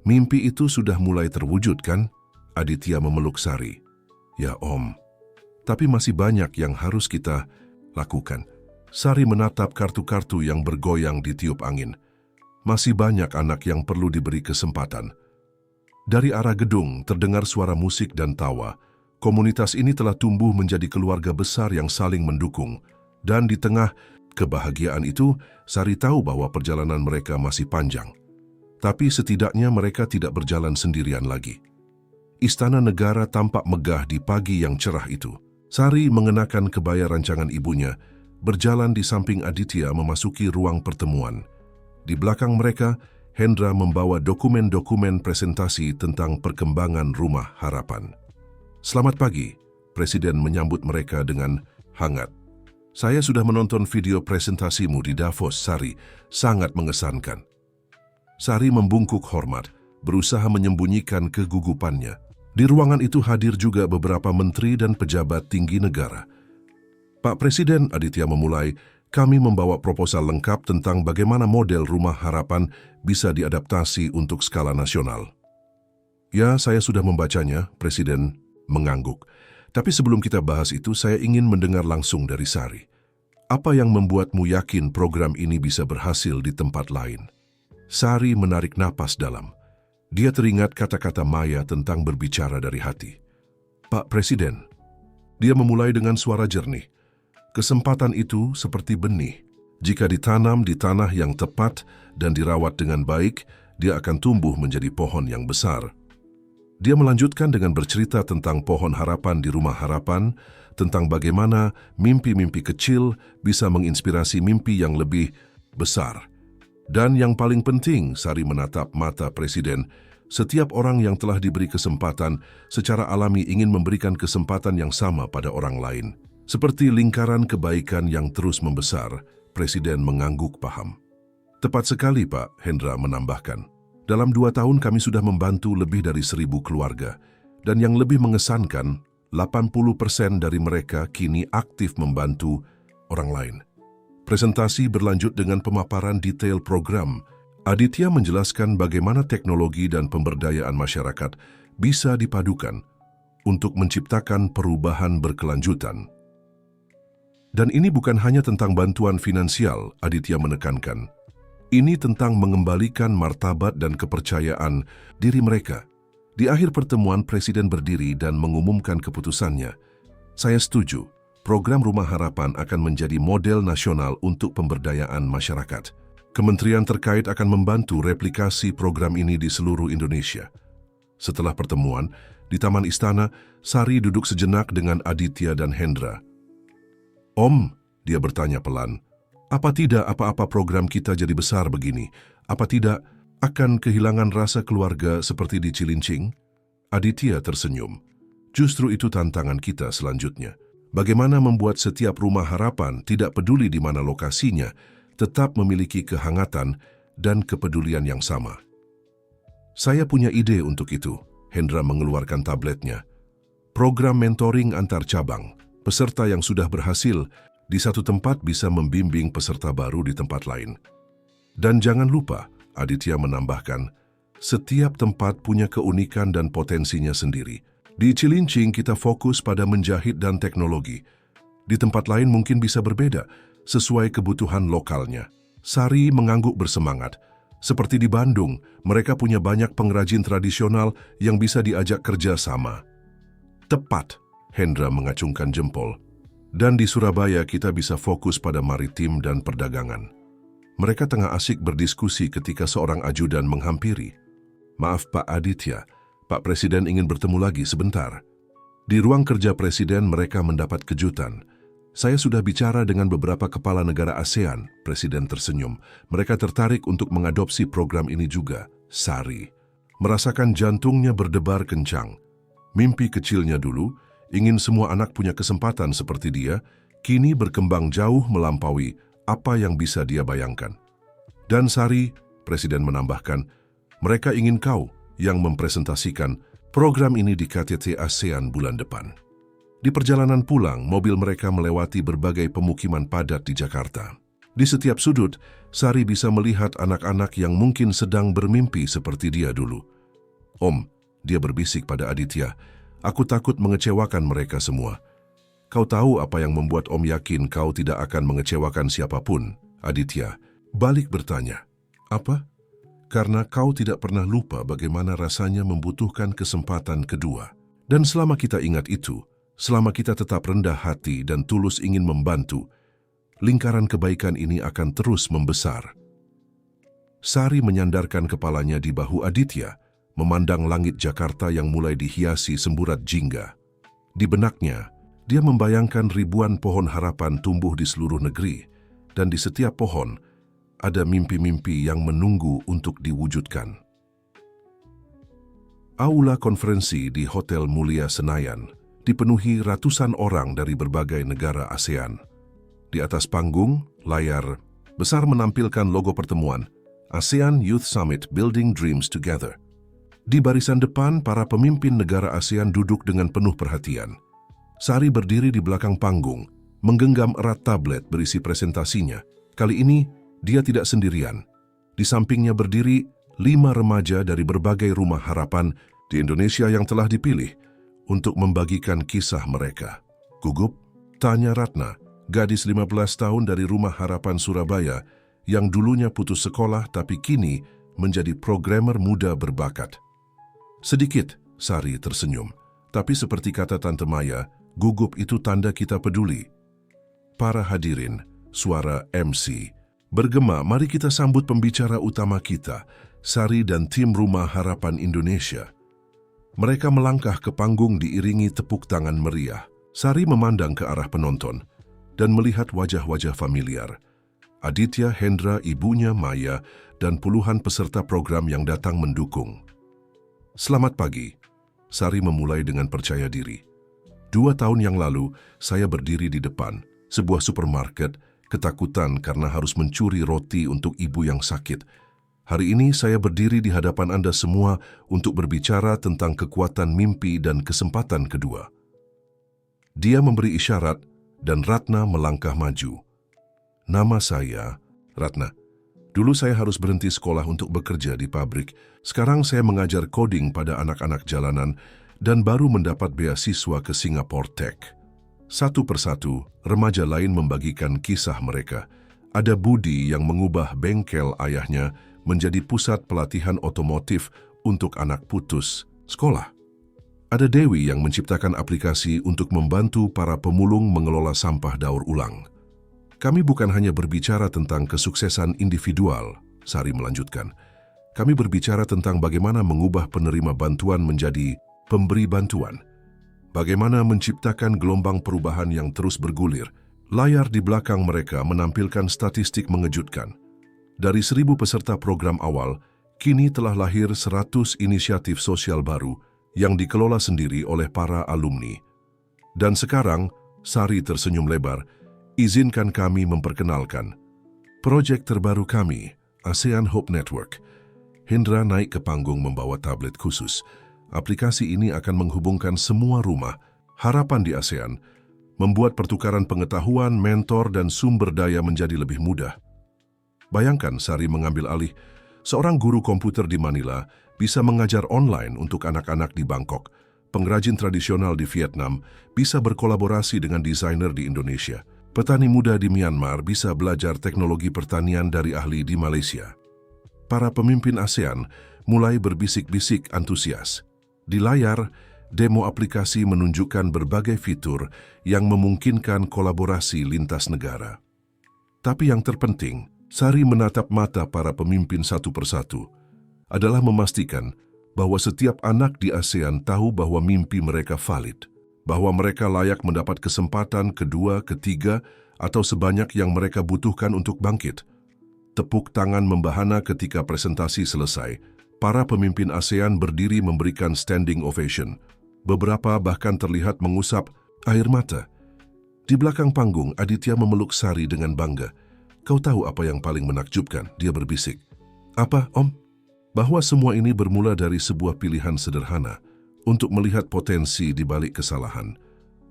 Mimpi itu sudah mulai terwujud kan? Aditya memeluk Sari. Ya Om, tapi masih banyak yang harus kita lakukan. Sari menatap kartu-kartu yang bergoyang di tiup angin. Masih banyak anak yang perlu diberi kesempatan. Dari arah gedung terdengar suara musik dan tawa. Komunitas ini telah tumbuh menjadi keluarga besar yang saling mendukung. Dan di tengah kebahagiaan itu, Sari tahu bahwa perjalanan mereka masih panjang. Tapi setidaknya mereka tidak berjalan sendirian lagi. Istana negara tampak megah di pagi yang cerah itu. Sari mengenakan kebaya rancangan ibunya, berjalan di samping Aditya memasuki ruang pertemuan. Di belakang mereka, Hendra membawa dokumen-dokumen presentasi tentang perkembangan Rumah Harapan. Selamat pagi, Presiden menyambut mereka dengan hangat. Saya sudah menonton video presentasimu di Davos, Sari. Sangat mengesankan. Sari membungkuk hormat, berusaha menyembunyikan kegugupannya. Di ruangan itu hadir juga beberapa menteri dan pejabat tinggi negara. Pak Presiden, Aditya memulai, kami membawa proposal lengkap tentang bagaimana model Rumah Harapan bisa diadaptasi untuk skala nasional. Ya, saya sudah membacanya, Presiden mengangguk. Tapi sebelum kita bahas itu, saya ingin mendengar langsung dari Sari. Apa yang membuatmu yakin program ini bisa berhasil di tempat lain? Sari menarik napas dalam. Dia teringat kata-kata Maya tentang berbicara dari hati. Pak Presiden, dia memulai dengan suara jernih. Kesempatan itu seperti benih. Jika ditanam di tanah yang tepat dan dirawat dengan baik, dia akan tumbuh menjadi pohon yang besar. Dia melanjutkan dengan bercerita tentang pohon harapan di Rumah Harapan, tentang bagaimana mimpi-mimpi kecil bisa menginspirasi mimpi yang lebih besar. Dan yang paling penting, Sari menatap mata Presiden, setiap orang yang telah diberi kesempatan secara alami ingin memberikan kesempatan yang sama pada orang lain. Seperti lingkaran kebaikan yang terus membesar, Presiden mengangguk paham. Tepat sekali, Pak, Hendra menambahkan. Dalam 2 tahun kami sudah membantu lebih dari 1.000 keluarga, dan yang lebih mengesankan, 80% dari mereka kini aktif membantu orang lain. Presentasi berlanjut dengan pemaparan detail program. Aditya menjelaskan bagaimana teknologi dan pemberdayaan masyarakat bisa dipadukan untuk menciptakan perubahan berkelanjutan. Dan ini bukan hanya tentang bantuan finansial, Aditya menekankan. Ini tentang mengembalikan martabat dan kepercayaan diri mereka. Di akhir pertemuan, Presiden berdiri dan mengumumkan keputusannya. Saya setuju, program Rumah Harapan akan menjadi model nasional untuk pemberdayaan masyarakat. Kementerian terkait akan membantu replikasi program ini di seluruh Indonesia. Setelah pertemuan, di Taman Istana, Sari duduk sejenak dengan Aditya dan Hendra. Om, dia bertanya pelan, apa tidak apa-apa program kita jadi besar begini? Apa tidak akan kehilangan rasa keluarga seperti di Cilincing? Aditya tersenyum. Justru itu tantangan kita selanjutnya. Bagaimana membuat setiap Rumah Harapan, tidak peduli di mana lokasinya, tetap memiliki kehangatan dan kepedulian yang sama. Saya punya ide untuk itu. Hendra mengeluarkan tabletnya. Program mentoring antar cabang. Peserta yang sudah berhasil di satu tempat bisa membimbing peserta baru di tempat lain. Dan jangan lupa, Aditya menambahkan, setiap tempat punya keunikan dan potensinya sendiri. Di Cilincing kita fokus pada menjahit dan teknologi. Di tempat lain mungkin bisa berbeda, sesuai kebutuhan lokalnya. Sari mengangguk bersemangat. Seperti di Bandung, mereka punya banyak pengrajin tradisional yang bisa diajak kerja sama. Tepat, Hendra mengacungkan jempol. Dan di Surabaya kita bisa fokus pada maritim dan perdagangan. Mereka tengah asik berdiskusi ketika seorang ajudan menghampiri. Maaf Pak Aditya, Pak Presiden ingin bertemu lagi sebentar. Di ruang kerja Presiden mereka mendapat kejutan. Saya sudah bicara dengan beberapa kepala negara ASEAN, Presiden tersenyum. Mereka tertarik untuk mengadopsi program ini juga. Sari merasakan jantungnya berdebar kencang. Mimpi kecilnya dulu, ingin semua anak punya kesempatan seperti dia, kini berkembang jauh melampaui apa yang bisa dia bayangkan. Dan Sari, Presiden menambahkan, mereka ingin kau yang mempresentasikan program ini di KTT ASEAN bulan depan. Di perjalanan pulang, mobil mereka melewati berbagai pemukiman padat di Jakarta. Di setiap sudut, Sari bisa melihat anak-anak yang mungkin sedang bermimpi seperti dia dulu. Om, dia berbisik pada Aditya, aku takut mengecewakan mereka semua. Kau tahu apa yang membuat Om yakin kau tidak akan mengecewakan siapapun, Aditya. Balik bertanya, apa? Karena kau tidak pernah lupa bagaimana rasanya membutuhkan kesempatan kedua. Dan selama kita ingat itu, selama kita tetap rendah hati dan tulus ingin membantu, lingkaran kebaikan ini akan terus membesar. Sari menyandarkan kepalanya di bahu Aditya, memandang langit Jakarta yang mulai dihiasi semburat jingga. Di benaknya, dia membayangkan ribuan pohon harapan tumbuh di seluruh negeri, dan di setiap pohon ada mimpi-mimpi yang menunggu untuk diwujudkan. Aula konferensi di Hotel Mulia Senayan dipenuhi ratusan orang dari berbagai negara ASEAN. Di atas panggung, layar besar menampilkan logo pertemuan ASEAN Youth Summit Building Dreams Together. Di barisan depan, para pemimpin negara ASEAN duduk dengan penuh perhatian. Sari berdiri di belakang panggung, menggenggam erat tablet berisi presentasinya. Kali ini, dia tidak sendirian. Di sampingnya berdiri 5 remaja dari berbagai rumah harapan di Indonesia yang telah dipilih untuk membagikan kisah mereka. Gugup, tanya Ratna, gadis 15 tahun dari Rumah Harapan Surabaya yang dulunya putus sekolah tapi kini menjadi programmer muda berbakat. Sedikit, Sari tersenyum. Tapi seperti kata Tante Maya, gugup itu tanda kita peduli. Para hadirin, suara MC bergema, mari kita sambut pembicara utama kita, Sari dan tim Rumah Harapan Indonesia. Mereka melangkah ke panggung diiringi tepuk tangan meriah. Sari memandang ke arah penonton dan melihat wajah-wajah familiar. Aditya, Hendra, ibunya Maya, dan puluhan peserta program yang datang mendukung. Selamat pagi, Sari memulai dengan percaya diri. 2 tahun yang lalu, saya berdiri di depan sebuah supermarket, ketakutan karena harus mencuri roti untuk ibu yang sakit. Hari ini saya berdiri di hadapan Anda semua untuk berbicara tentang kekuatan mimpi dan kesempatan kedua. Dia memberi isyarat dan Ratna melangkah maju. Nama saya Ratna. Dulu saya harus berhenti sekolah untuk bekerja di pabrik. Sekarang saya mengajar coding pada anak-anak jalanan dan baru mendapat beasiswa ke Singapore Tech. Satu persatu, remaja lain membagikan kisah mereka. Ada Budi yang mengubah bengkel ayahnya menjadi pusat pelatihan otomotif untuk anak putus sekolah. Ada Dewi yang menciptakan aplikasi untuk membantu para pemulung mengelola sampah daur ulang. Kami bukan hanya berbicara tentang kesuksesan individual, Sari melanjutkan. Kami berbicara tentang bagaimana mengubah penerima bantuan menjadi pemberi bantuan. Bagaimana menciptakan gelombang perubahan yang terus bergulir. Layar di belakang mereka menampilkan statistik mengejutkan. Dari 1.000 peserta program awal, kini telah lahir 100 inisiatif sosial baru yang dikelola sendiri oleh para alumni. Dan sekarang, Sari tersenyum lebar, izinkan kami memperkenalkan proyek terbaru kami, ASEAN Hope Network. Hendra naik ke panggung membawa tablet khusus. Aplikasi ini akan menghubungkan semua rumah. Harapan di ASEAN membuat pertukaran pengetahuan, mentor, dan sumber daya menjadi lebih mudah. Bayangkan Sari mengambil alih. Seorang guru komputer di Manila bisa mengajar online untuk anak-anak di Bangkok. Pengrajin tradisional di Vietnam bisa berkolaborasi dengan desainer di Indonesia. Petani muda di Myanmar bisa belajar teknologi pertanian dari ahli di Malaysia. Para pemimpin ASEAN mulai berbisik-bisik antusias. Di layar, demo aplikasi menunjukkan berbagai fitur yang memungkinkan kolaborasi lintas negara. Tapi yang terpenting, Sari menatap mata para pemimpin satu persatu, adalah memastikan bahwa setiap anak di ASEAN tahu bahwa mimpi mereka valid, bahwa mereka layak mendapat kesempatan kedua, ketiga, atau sebanyak yang mereka butuhkan untuk bangkit. Tepuk tangan membahana ketika presentasi selesai. Para pemimpin ASEAN berdiri memberikan standing ovation. Beberapa bahkan terlihat mengusap air mata. Di belakang panggung, Aditya memeluk Sari dengan bangga. "Kau tahu apa yang paling menakjubkan?" Dia berbisik. "Apa, Om?" "Bahwa semua ini bermula dari sebuah pilihan sederhana untuk melihat potensi di balik kesalahan,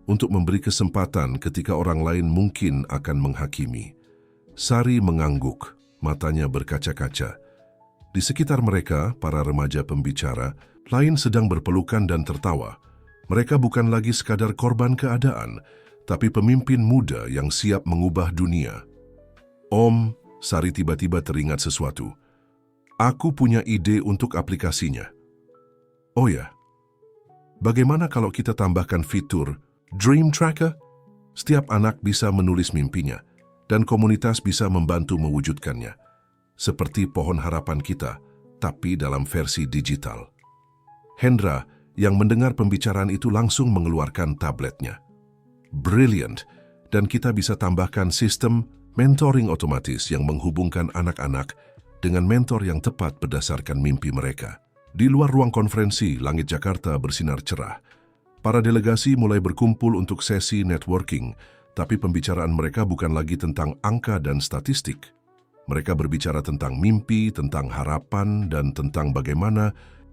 untuk memberi kesempatan ketika orang lain mungkin akan menghakimi." Sari mengangguk, matanya berkaca-kaca. Di sekitar mereka, para remaja pembicara lain sedang berpelukan dan tertawa. Mereka bukan lagi sekadar korban keadaan, tapi pemimpin muda yang siap mengubah dunia. "Om," Sari tiba-tiba teringat sesuatu. "Aku punya ide untuk aplikasinya." "Oh ya, bagaimana kalau kita tambahkan fitur Dream Tracker? Setiap anak bisa menulis mimpinya, dan komunitas bisa membantu mewujudkannya. Seperti pohon harapan kita, tapi dalam versi digital." Hendra yang mendengar pembicaraan itu langsung mengeluarkan tabletnya. "Brilliant, dan kita bisa tambahkan sistem mentoring otomatis yang menghubungkan anak-anak dengan mentor yang tepat berdasarkan mimpi mereka." Di luar ruang konferensi, langit Jakarta bersinar cerah. Para delegasi mulai berkumpul untuk sesi networking, tapi pembicaraan mereka bukan lagi tentang angka dan statistik. Mereka berbicara tentang mimpi, tentang harapan, dan tentang bagaimana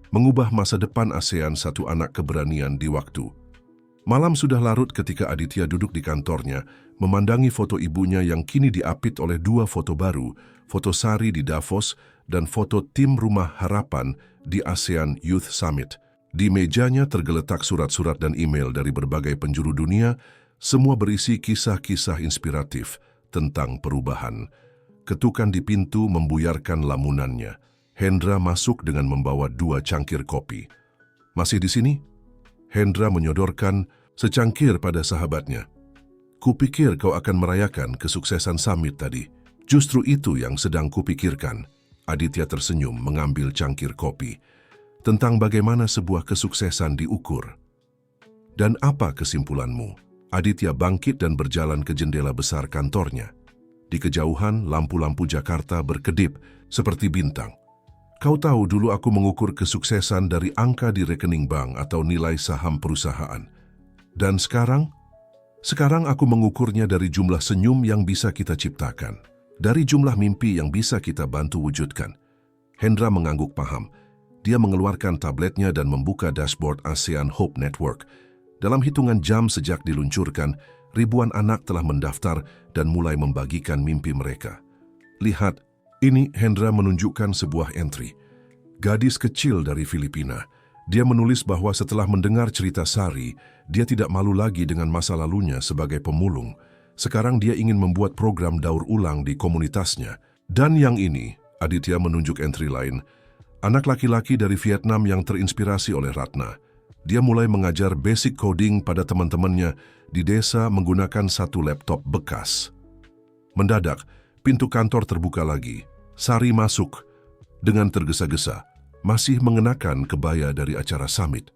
mengubah masa depan ASEAN satu anak keberanian di waktu. Malam sudah larut ketika Aditya duduk di kantornya, memandangi foto ibunya yang kini diapit oleh dua foto baru, foto Sari di Davos dan foto tim Rumah Harapan di ASEAN Youth Summit. Di mejanya tergeletak surat-surat dan email dari berbagai penjuru dunia, semua berisi kisah-kisah inspiratif tentang perubahan. Ketukan di pintu membuyarkan lamunannya. Hendra masuk dengan membawa 2 cangkir kopi. "Masih di sini?" Hendra menyodorkan secangkir pada sahabatnya. "Kupikir kau akan merayakan kesuksesan summit tadi." "Justru itu yang sedang kupikirkan." Aditya tersenyum mengambil cangkir kopi. "Tentang bagaimana sebuah kesuksesan diukur." "Dan apa kesimpulanmu?" Aditya bangkit dan berjalan ke jendela besar kantornya. Di kejauhan, lampu-lampu Jakarta berkedip seperti bintang. "Kau tahu, dulu aku mengukur kesuksesan dari angka di rekening bank atau nilai saham perusahaan. Dan sekarang aku mengukurnya dari jumlah senyum yang bisa kita ciptakan, dari jumlah mimpi yang bisa kita bantu wujudkan." Hendra mengangguk paham. Dia mengeluarkan tabletnya dan membuka dashboard ASEAN Hope Network. Dalam hitungan jam sejak diluncurkan, ribuan anak telah mendaftar dan mulai membagikan mimpi mereka. "Lihat, ini." Hendra menunjukkan sebuah entry. Gadis kecil dari Filipina. Dia menulis bahwa setelah mendengar cerita Sari, dia tidak malu lagi dengan masa lalunya sebagai pemulung. Sekarang dia ingin membuat program daur ulang di komunitasnya. Dan yang ini, Aditya menunjuk entry lain, anak laki-laki dari Vietnam yang terinspirasi oleh Ratna. Dia mulai mengajar basic coding pada teman-temannya di desa menggunakan satu laptop bekas. Mendadak, pintu kantor terbuka lagi. Sari masuk dengan tergesa-gesa, masih mengenakan kebaya dari acara summit.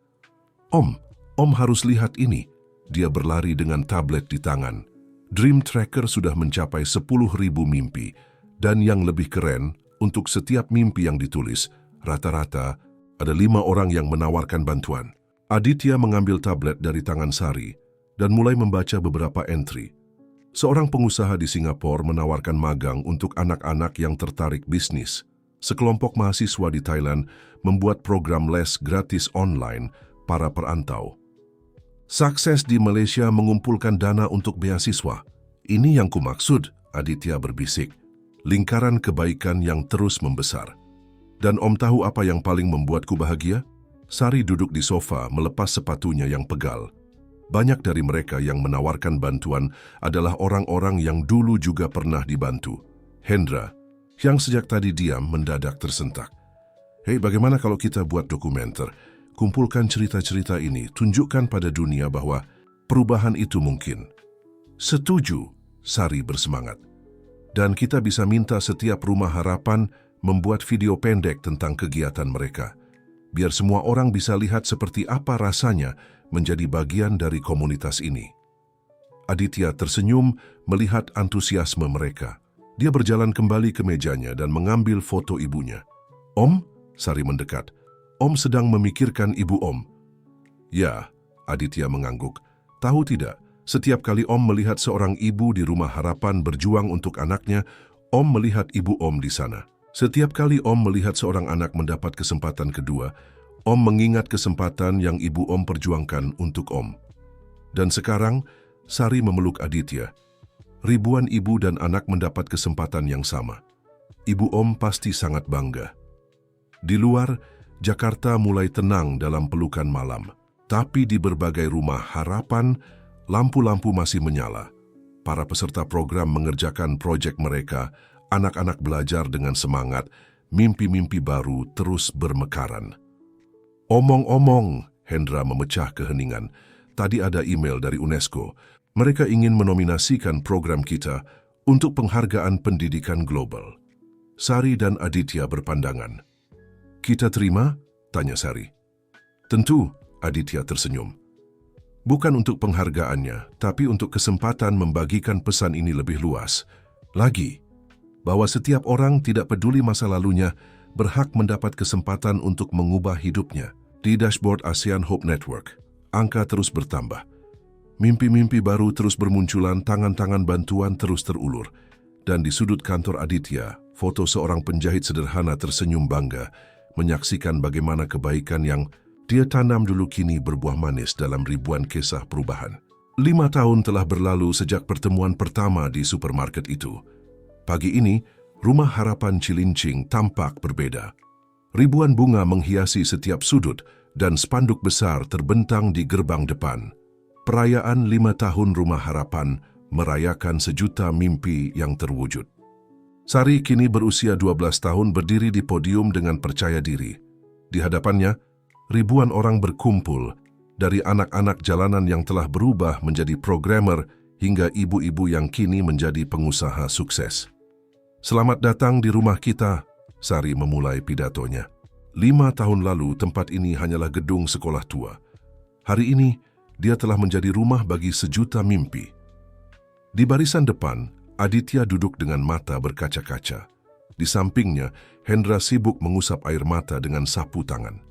Om harus lihat ini." Dia berlari dengan tablet di tangan. Dream Tracker sudah mencapai 10.000 mimpi. Dan yang lebih keren, untuk setiap mimpi yang ditulis, rata-rata ada 5 orang yang menawarkan bantuan. Aditya mengambil tablet dari tangan Sari dan mulai membaca beberapa entry. Seorang pengusaha di Singapura menawarkan magang untuk anak-anak yang tertarik bisnis. Sekelompok mahasiswa di Thailand membuat program les gratis online para perantau. Sukses di Malaysia mengumpulkan dana untuk beasiswa. Ini yang kumaksud, Aditya berbisik. Lingkaran kebaikan yang terus membesar. Dan Om tahu apa yang paling membuatku bahagia? Sari duduk di sofa melepas sepatunya yang pegal. Banyak dari mereka yang menawarkan bantuan adalah orang-orang yang dulu juga pernah dibantu. Hendra, yang sejak tadi diam mendadak tersentak. Hei, bagaimana kalau kita buat dokumenter? Kumpulkan cerita-cerita ini, tunjukkan pada dunia bahwa perubahan itu mungkin. Setuju, Sari bersemangat. Dan kita bisa minta setiap rumah harapan membuat video pendek tentang kegiatan mereka. Biar semua orang bisa lihat seperti apa rasanya menjadi bagian dari komunitas ini. Aditya tersenyum melihat antusiasme mereka. Dia berjalan kembali ke mejanya dan mengambil foto ibunya. Om, Sari mendekat. Om sedang memikirkan ibu Om. Ya, Aditya mengangguk. Tahu tidak, setiap kali Om melihat seorang ibu di rumah harapan berjuang untuk anaknya, Om melihat ibu Om di sana. Setiap kali Om melihat seorang anak mendapat kesempatan kedua, Om mengingat kesempatan yang ibu Om perjuangkan untuk Om. Dan sekarang, Sari memeluk Aditya. Ribuan ibu dan anak mendapat kesempatan yang sama. Ibu Om pasti sangat bangga. Di luar, Jakarta mulai tenang dalam pelukan malam. Tapi di berbagai rumah harapan, lampu-lampu masih menyala. Para peserta program mengerjakan proyek mereka, anak-anak belajar dengan semangat, mimpi-mimpi baru terus bermekaran. Omong-omong, Hendra memecah keheningan. Tadi ada email dari UNESCO. Mereka ingin menominasikan program kita untuk penghargaan pendidikan global. Sari dan Aditya berpandangan. Kita terima? Tanya Sari. Tentu, Aditya tersenyum. Bukan untuk penghargaannya, tapi untuk kesempatan membagikan pesan ini lebih luas. Lagi, bahwa setiap orang tidak peduli masa lalunya berhak mendapat kesempatan untuk mengubah hidupnya. Di dashboard ASEAN Hope Network, angka terus bertambah. Mimpi-mimpi baru terus bermunculan, tangan-tangan bantuan terus terulur. Dan di sudut kantor Aditya, foto seorang penjahit sederhana tersenyum bangga, menyaksikan bagaimana kebaikan yang dia tanam dulu kini berbuah manis dalam ribuan kisah perubahan. 5 tahun telah berlalu sejak pertemuan pertama di supermarket itu. Pagi ini, Rumah Harapan Cilincing tampak berbeda. Ribuan bunga menghiasi setiap sudut dan spanduk besar terbentang di gerbang depan. Perayaan 5 tahun Rumah Harapan merayakan sejuta mimpi yang terwujud. Sari kini berusia 12 tahun berdiri di podium dengan percaya diri. Di hadapannya, ribuan orang berkumpul, dari anak-anak jalanan yang telah berubah menjadi programmer hingga ibu-ibu yang kini menjadi pengusaha sukses. Selamat datang di rumah kita, Sari memulai pidatonya. 5 tahun lalu tempat ini hanyalah gedung sekolah tua. Hari ini, dia telah menjadi rumah bagi sejuta mimpi. Di barisan depan, Aditya duduk dengan mata berkaca-kaca. Di sampingnya, Hendra sibuk mengusap air mata dengan sapu tangan.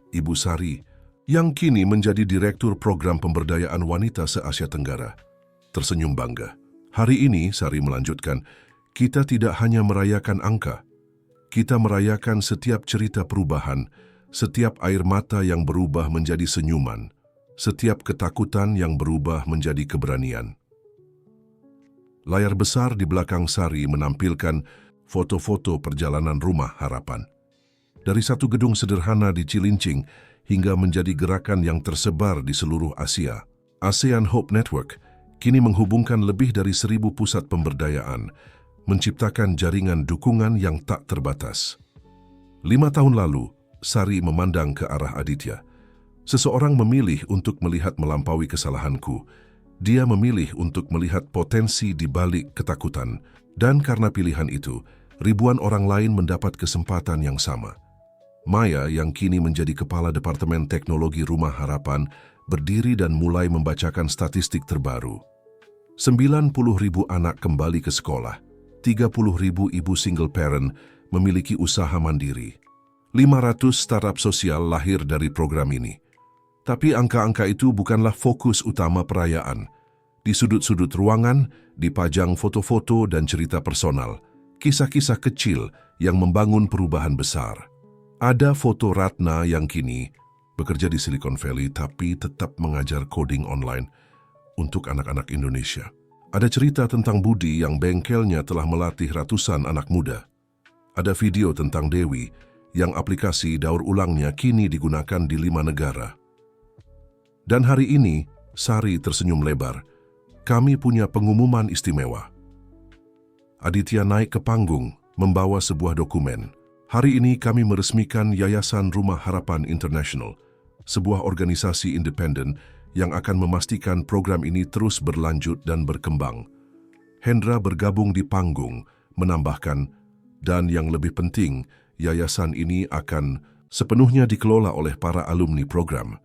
Ibu Sari, yang kini menjadi Direktur Program Pemberdayaan Wanita se-Asia Tenggara, tersenyum bangga. Hari ini, Sari melanjutkan, kita tidak hanya merayakan angka, kita merayakan setiap cerita perubahan, setiap air mata yang berubah menjadi senyuman, setiap ketakutan yang berubah menjadi keberanian. Layar besar di belakang Sari menampilkan foto-foto perjalanan Rumah Harapan. Dari satu gedung sederhana di Cilincing hingga menjadi gerakan yang tersebar di seluruh Asia. ASEAN Hope Network kini menghubungkan lebih dari 1.000 pusat pemberdayaan, menciptakan jaringan dukungan yang tak terbatas. 5 tahun lalu, Sari memandang ke arah Aditya. Seseorang memilih untuk melihat melampaui kesalahanku. Dia memilih untuk melihat potensi di balik ketakutan. Dan karena pilihan itu, ribuan orang lain mendapat kesempatan yang sama. Maya yang kini menjadi Kepala Departemen Teknologi Rumah Harapan berdiri dan mulai membacakan statistik terbaru. 90.000 anak kembali ke sekolah. 30.000 ibu single parent memiliki usaha mandiri. 500 startup sosial lahir dari program ini. Tapi angka-angka itu bukanlah fokus utama perayaan. Di sudut-sudut ruangan, dipajang foto-foto dan cerita personal, kisah-kisah kecil yang membangun perubahan besar. Ada foto Ratna yang kini bekerja di Silicon Valley tapi tetap mengajar coding online untuk anak-anak Indonesia. Ada cerita tentang Budi yang bengkelnya telah melatih ratusan anak muda. Ada video tentang Dewi yang aplikasi daur ulangnya kini digunakan di 5 negara. Dan hari ini, Sari tersenyum lebar. Kami punya pengumuman istimewa. Aditya naik ke panggung, membawa sebuah dokumen. Hari ini kami meresmikan Yayasan Rumah Harapan International, sebuah organisasi independen yang akan memastikan program ini terus berlanjut dan berkembang. Hendra bergabung di panggung, menambahkan, dan yang lebih penting, yayasan ini akan sepenuhnya dikelola oleh para alumni program.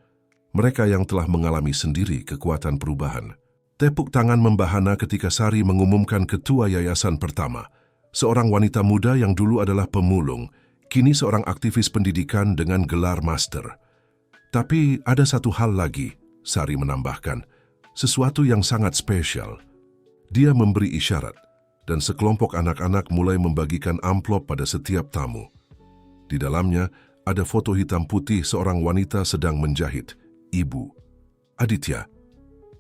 Mereka yang telah mengalami sendiri kekuatan perubahan. Tepuk tangan membahana ketika Sari mengumumkan ketua yayasan pertama, seorang wanita muda yang dulu adalah pemulung, kini seorang aktivis pendidikan dengan gelar master. Tapi ada satu hal lagi, Sari menambahkan, sesuatu yang sangat spesial. Dia memberi isyarat, dan sekelompok anak-anak mulai membagikan amplop pada setiap tamu. Di dalamnya ada foto hitam putih seorang wanita sedang menjahit, Ibu Aditya.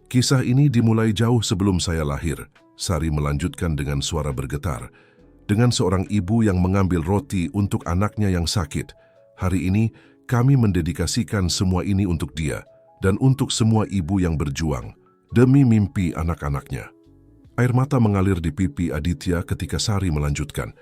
Kisah ini dimulai jauh sebelum saya lahir, Sari melanjutkan dengan suara bergetar. Dengan seorang ibu yang mengambil roti untuk anaknya yang sakit. Hari ini kami mendedikasikan semua ini untuk dia dan untuk semua ibu yang berjuang demi mimpi anak-anaknya. Air mata mengalir di pipi Aditya ketika Sari melanjutkan.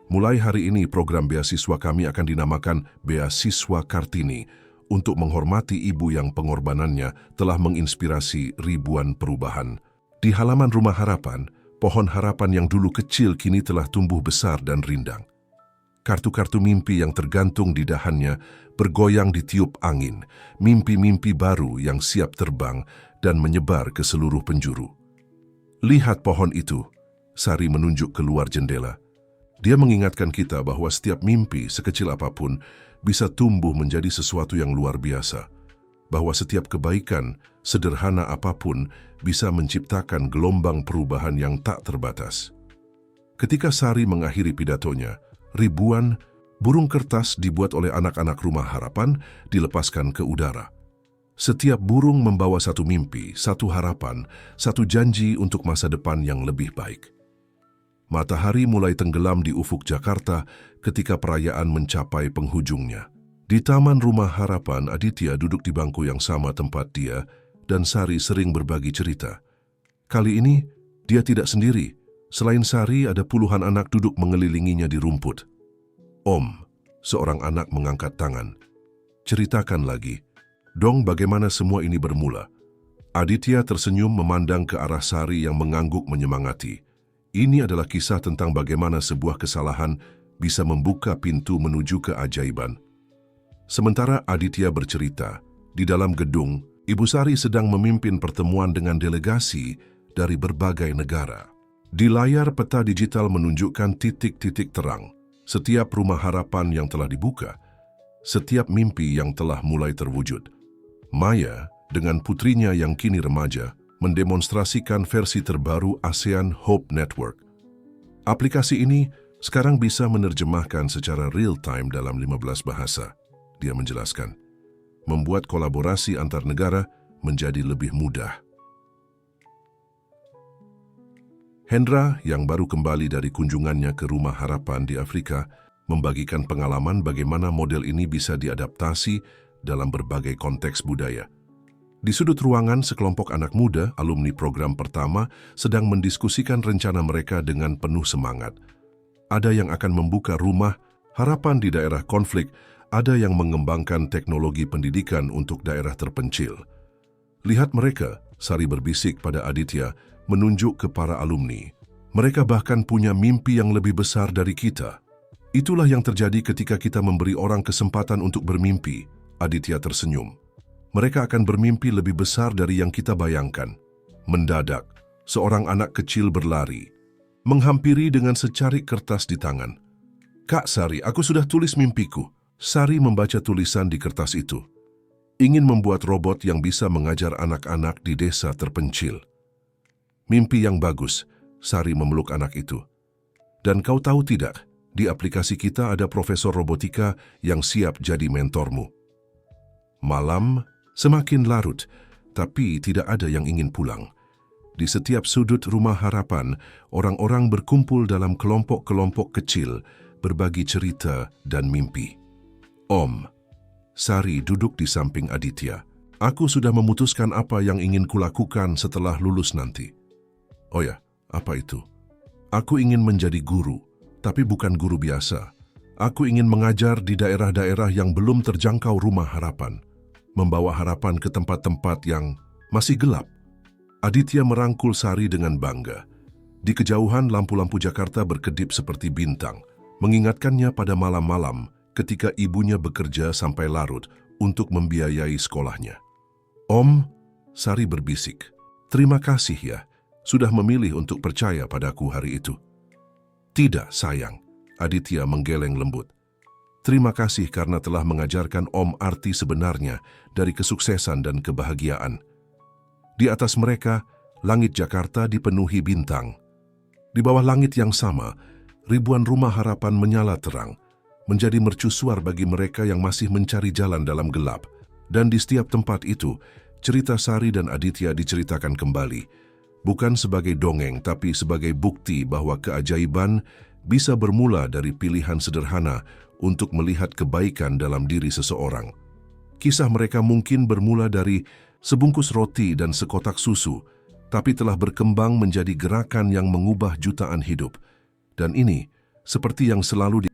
Mulai hari ini program beasiswa kami akan dinamakan Beasiswa Kartini untuk menghormati ibu yang pengorbanannya telah menginspirasi ribuan perubahan. Di halaman Rumah Harapan, pohon harapan yang dulu kecil kini telah tumbuh besar dan rindang. Kartu-kartu mimpi yang tergantung di dahannya bergoyang ditiup angin, mimpi-mimpi baru yang siap terbang dan menyebar ke seluruh penjuru. Lihat pohon itu, Sari menunjuk keluar jendela. Dia mengingatkan kita bahwa setiap mimpi sekecil apapun bisa tumbuh menjadi sesuatu yang luar biasa. Bahwa setiap kebaikan, sederhana apapun, bisa menciptakan gelombang perubahan yang tak terbatas. Ketika Sari mengakhiri pidatonya, ribuan burung kertas dibuat oleh anak-anak Rumah Harapan dilepaskan ke udara. Setiap burung membawa satu mimpi, satu harapan, satu janji untuk masa depan yang lebih baik. Matahari mulai tenggelam di ufuk Jakarta ketika perayaan mencapai penghujungnya. Di Taman Rumah Harapan, Aditya duduk di bangku yang sama tempat dia dan Sari sering berbagi cerita. Kali ini, dia tidak sendiri. Selain Sari, ada puluhan anak duduk mengelilinginya di rumput. Om, seorang anak mengangkat tangan. Ceritakan lagi. Dong, bagaimana semua ini bermula? Aditya tersenyum memandang ke arah Sari yang mengangguk menyemangati. Ini adalah kisah tentang bagaimana sebuah kesalahan bisa membuka pintu menuju keajaiban. Sementara Aditya bercerita, di dalam gedung, Ibu Sari sedang memimpin pertemuan dengan delegasi dari berbagai negara. Di layar peta digital menunjukkan titik-titik terang, setiap rumah harapan yang telah dibuka, setiap mimpi yang telah mulai terwujud. Maya, dengan putrinya yang kini remaja, mendemonstrasikan versi terbaru ASEAN Hope Network. Aplikasi ini sekarang bisa menerjemahkan secara real-time dalam 15 bahasa. Dia menjelaskan, membuat kolaborasi antar negara menjadi lebih mudah. Hendra, yang baru kembali dari kunjungannya ke Rumah Harapan di Afrika, membagikan pengalaman bagaimana model ini bisa diadaptasi dalam berbagai konteks budaya. Di sudut ruangan, sekelompok anak muda, alumni program pertama, sedang mendiskusikan rencana mereka dengan penuh semangat. Ada yang akan membuka rumah harapan di daerah konflik, ada yang mengembangkan teknologi pendidikan untuk daerah terpencil. Lihat mereka, Sari berbisik pada Aditya, menunjuk ke para alumni. Mereka bahkan punya mimpi yang lebih besar dari kita. Itulah yang terjadi ketika kita memberi orang kesempatan untuk bermimpi, Aditya tersenyum. Mereka akan bermimpi lebih besar dari yang kita bayangkan. Mendadak, seorang anak kecil berlari, menghampiri dengan secarik kertas di tangan. Kak Sari, aku sudah tulis mimpiku. Sari membaca tulisan di kertas itu. Ingin membuat robot yang bisa mengajar anak-anak di desa terpencil. Mimpi yang bagus, Sari memeluk anak itu. Dan kau tahu tidak, Di aplikasi kita ada profesor robotika yang siap jadi mentormu. Malam semakin larut, tapi tidak ada yang ingin pulang. Di setiap sudut rumah harapan, orang-orang berkumpul dalam kelompok-kelompok kecil, berbagi cerita dan mimpi. Om, Sari duduk di samping Aditya. Aku sudah memutuskan apa yang ingin kulakukan setelah lulus nanti. Oh ya, apa itu? Aku ingin menjadi guru, tapi bukan guru biasa. Aku ingin mengajar di daerah-daerah yang belum terjangkau rumah harapan, membawa harapan ke tempat-tempat yang masih gelap. Aditya merangkul Sari dengan bangga. Di kejauhan, lampu-lampu Jakarta berkedip seperti bintang, mengingatkannya pada malam-malam ketika ibunya bekerja sampai larut untuk membiayai sekolahnya. Om, Sari berbisik, terima kasih ya, sudah memilih untuk percaya padaku hari itu. Tidak, sayang, Aditya menggeleng lembut. Terima kasih karena telah mengajarkan Om arti sebenarnya dari kesuksesan dan kebahagiaan. Di atas mereka, langit Jakarta dipenuhi bintang. Di bawah langit yang sama, ribuan rumah harapan menyala terang, menjadi mercusuar bagi mereka yang masih mencari jalan dalam gelap. Dan di setiap tempat itu, cerita Sari dan Aditya diceritakan kembali, bukan sebagai dongeng tapi sebagai bukti bahwa keajaiban bisa bermula dari pilihan sederhana untuk melihat kebaikan dalam diri seseorang. Kisah mereka mungkin bermula dari sebungkus roti dan sekotak susu, tapi telah berkembang menjadi gerakan yang mengubah jutaan hidup. Dan ini, seperti yang selalu